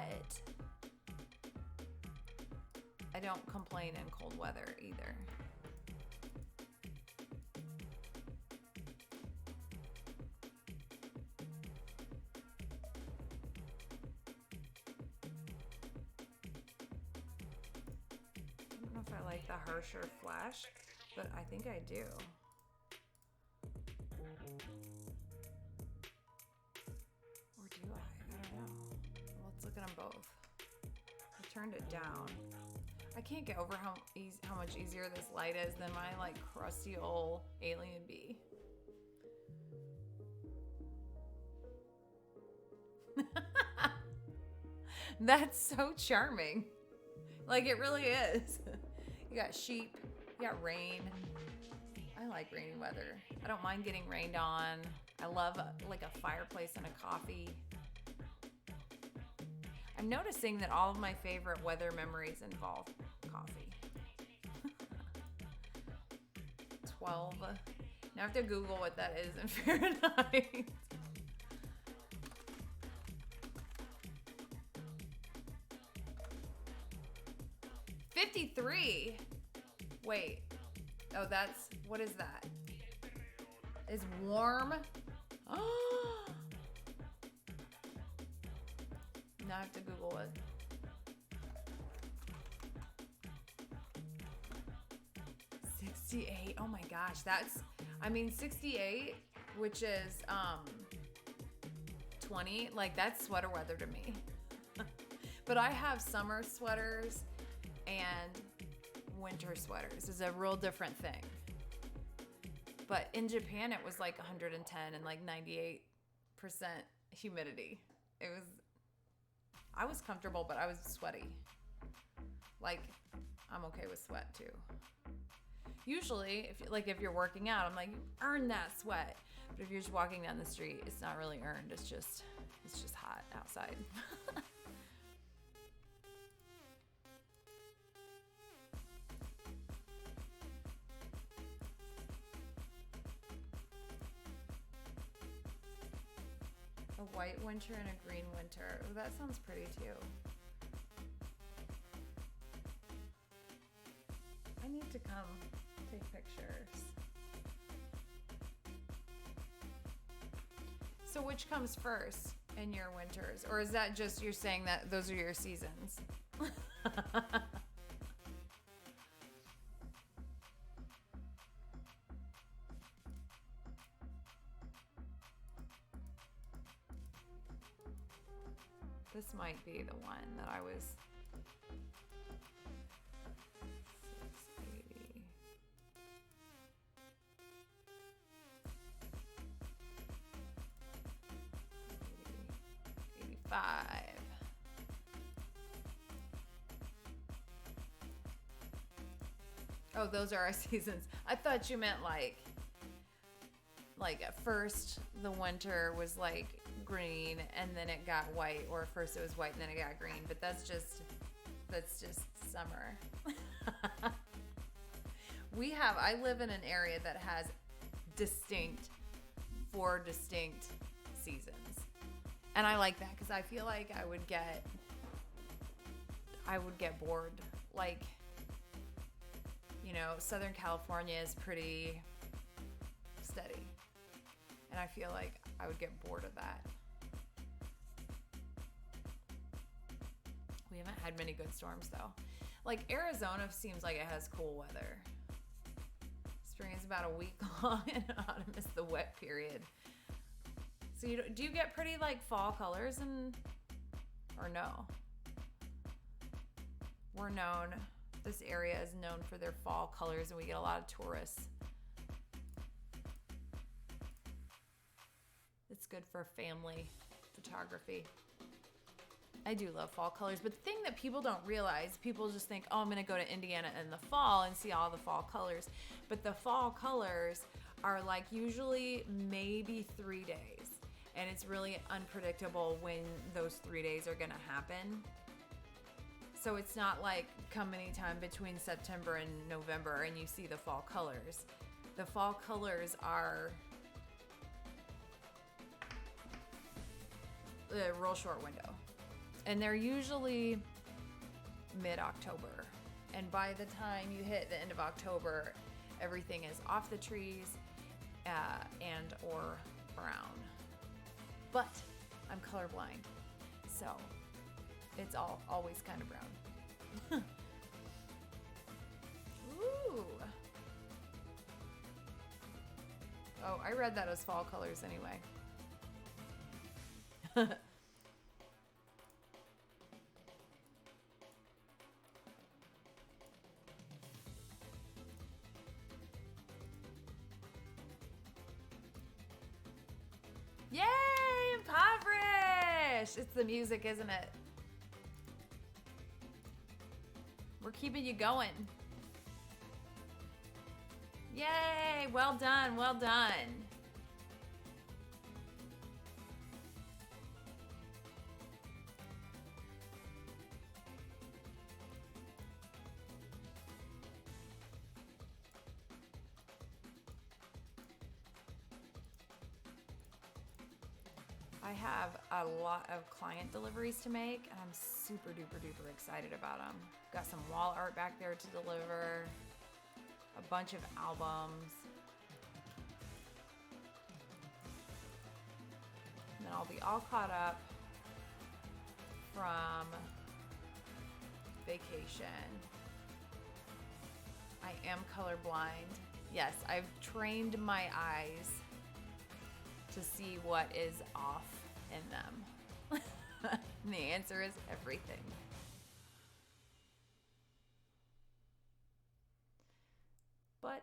I don't complain in cold weather either. I like the harsher flash, but I think I do. Or do I? I don't know. Well, let's look at them both. I turned it down. I can't get over how much easier this light is than my like crusty old Alien Bee. That's so charming. Like, it really is. You got sheep, you got rain. I like rainy weather. I don't mind getting rained on. I love like a fireplace and a coffee. I'm noticing that all of my favorite weather memories involve coffee. 12. Now I have to Google what that is in Fahrenheit. 53. Wait. Oh, that's, what is that? Is warm? Oh. Now I have to Google it. $68. Oh my gosh. That's, I mean, 68, which is 20, like that's sweater weather to me. But I have summer sweaters and winter sweaters. Is a real different thing. But in Japan, it was like 110 and like 98% humidity. It was, I was comfortable, but I was sweaty. Like, I'm okay with sweat too. Usually, if you're working out, I'm like, earn that sweat. But if you're just walking down the street, it's not really earned. It's just hot outside. A white winter and a green winter. Oh, that sounds pretty too. I need to come take pictures. So which comes first in your winters? Or is that just you're saying that those are your seasons? This might be the one that I was. 680. 85. Oh, those are our seasons. I thought you meant like at first the winter was like green and then it got white, or first it was white and then it got green, but that's just summer. I live in an area that has four distinct seasons. And I like that because I feel like I would get bored. Like, Southern California is pretty steady. And I feel like I would get bored of that. We haven't had many good storms though. Like Arizona seems like it has cool weather. Spring is about a week long and autumn is the wet period. So do you get pretty like fall colors or no? This area is known for their fall colors and we get a lot of tourists. It's good for family photography. I do love fall colors, but the thing that people don't realize, people just think, oh, I'm gonna go to Indiana in the fall and see all the fall colors. But the fall colors are like usually maybe 3 days. And it's really unpredictable when those 3 days are gonna happen. So it's not like come anytime between September and November and you see the fall colors. The fall colors are a real short window. And they're usually mid-October. And by the time you hit the end of October, everything is off the trees and or brown. But I'm colorblind, so it's always kind of brown. Ooh. Oh, I read that as fall colors anyway. Yay, impoverished! It's the music, isn't it? We're keeping you going. Yay, well done, well done. I have a lot of client deliveries to make, and I'm super duper duper excited about them. Got some wall art back there to deliver, a bunch of albums, and then I'll be all caught up from vacation. I am colorblind. Yes, I've trained my eyes to see what is off in them. And the answer is everything. But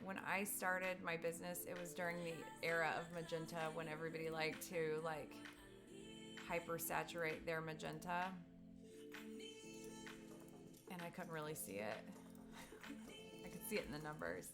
when I started my business, it was during the era of magenta when everybody liked to hyper saturate their magenta. And I couldn't really see it. I could see it in the numbers.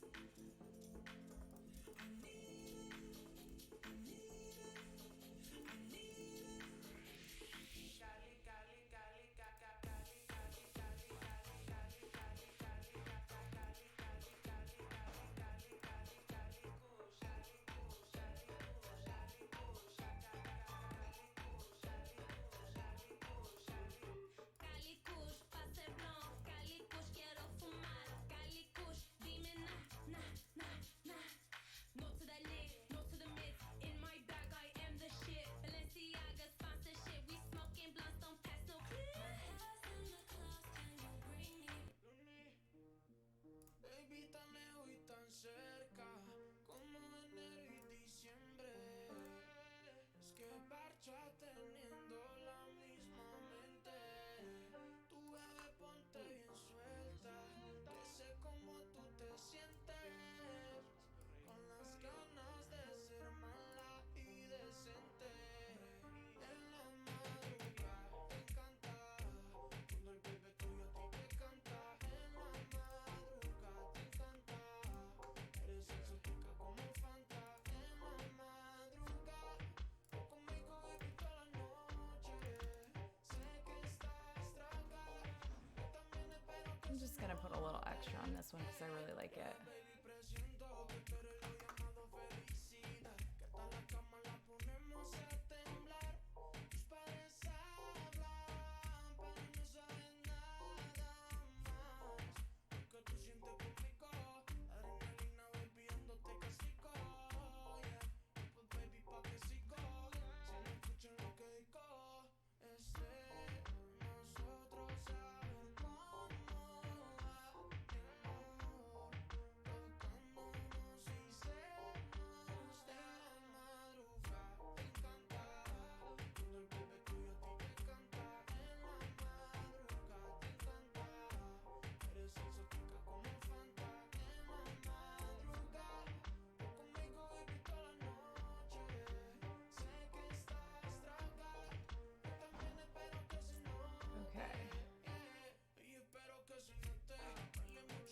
I'm just gonna put a little extra on this one because I really like it.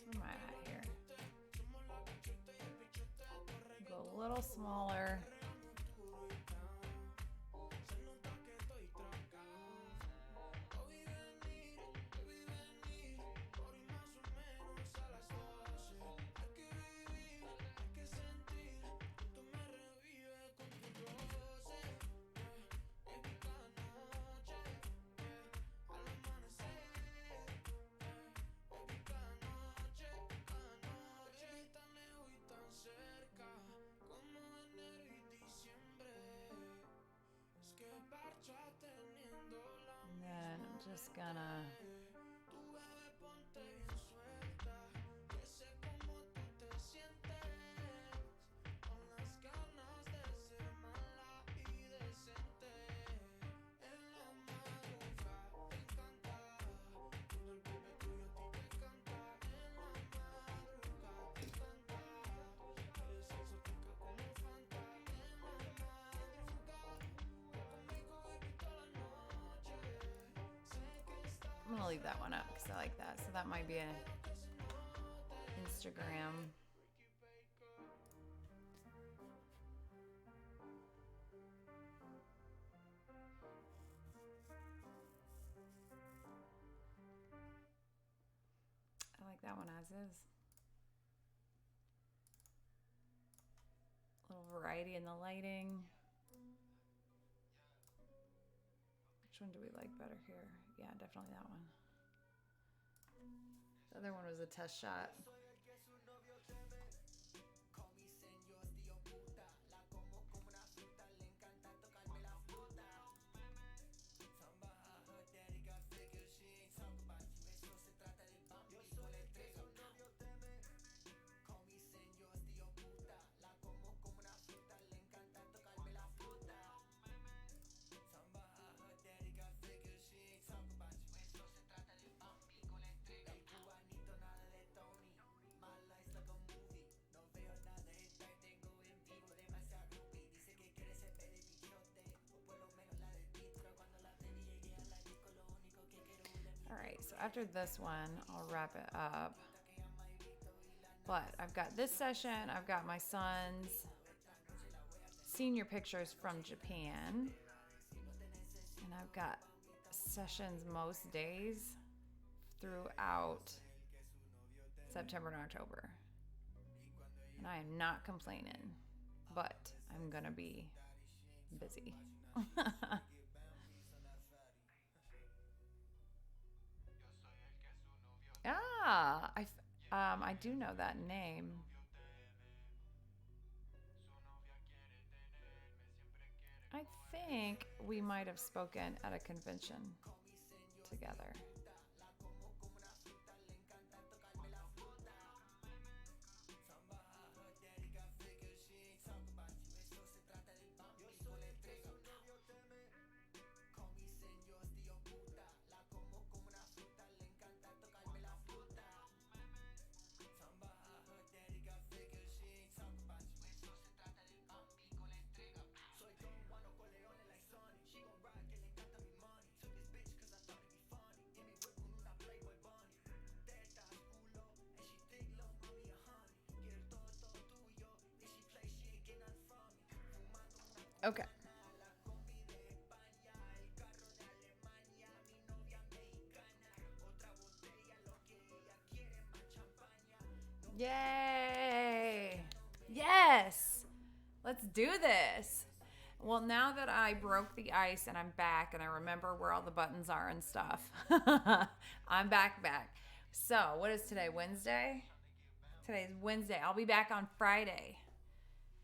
Where am I at here? Go a little smaller. And then I'm just gonna I'm gonna leave that one up because I like that. So that might be an Instagram. I like that one as is. A little variety in the lighting. Which one do we like better here? Yeah, definitely that one. The other one was a test shot. All right, so after this one, I'll wrap it up. But I've got this session, I've got my son's senior pictures from Japan, and I've got sessions most days throughout September and October. And I am not complaining, but I'm gonna be busy. Ah, I do know that name. I think we might have spoken at a convention together. Okay. Yay! Yes! Let's do this. Well, now that I broke the ice and I'm back and I remember where all the buttons are and stuff, I'm back. So, what is today? Wednesday? Today's Wednesday. I'll be back on Friday.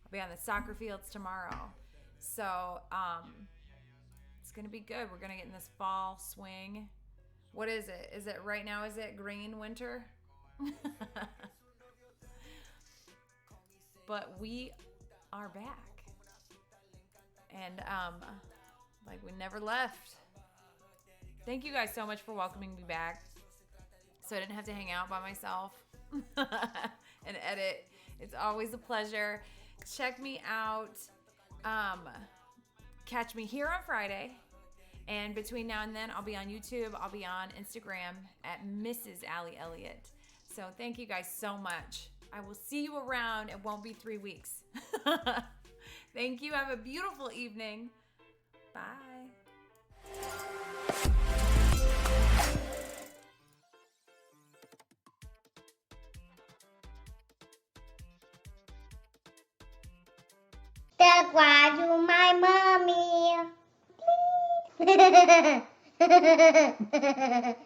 I'll be on the soccer fields tomorrow. So, it's going to be good. We're going to get in this fall swing. What is it? Is it right now? Is it green winter? But we are back. And, like we never left. Thank you guys so much for welcoming me back. So I didn't have to hang out by myself and edit. It's always a pleasure. Check me out. Catch me here on Friday. And between now and then, I'll be on YouTube. I'll be on Instagram at Mrs. Allie Elliott. So thank you guys so much. I will see you around. It won't be 3 weeks. Thank you. Have a beautiful evening. Bye. That's why you my mommy.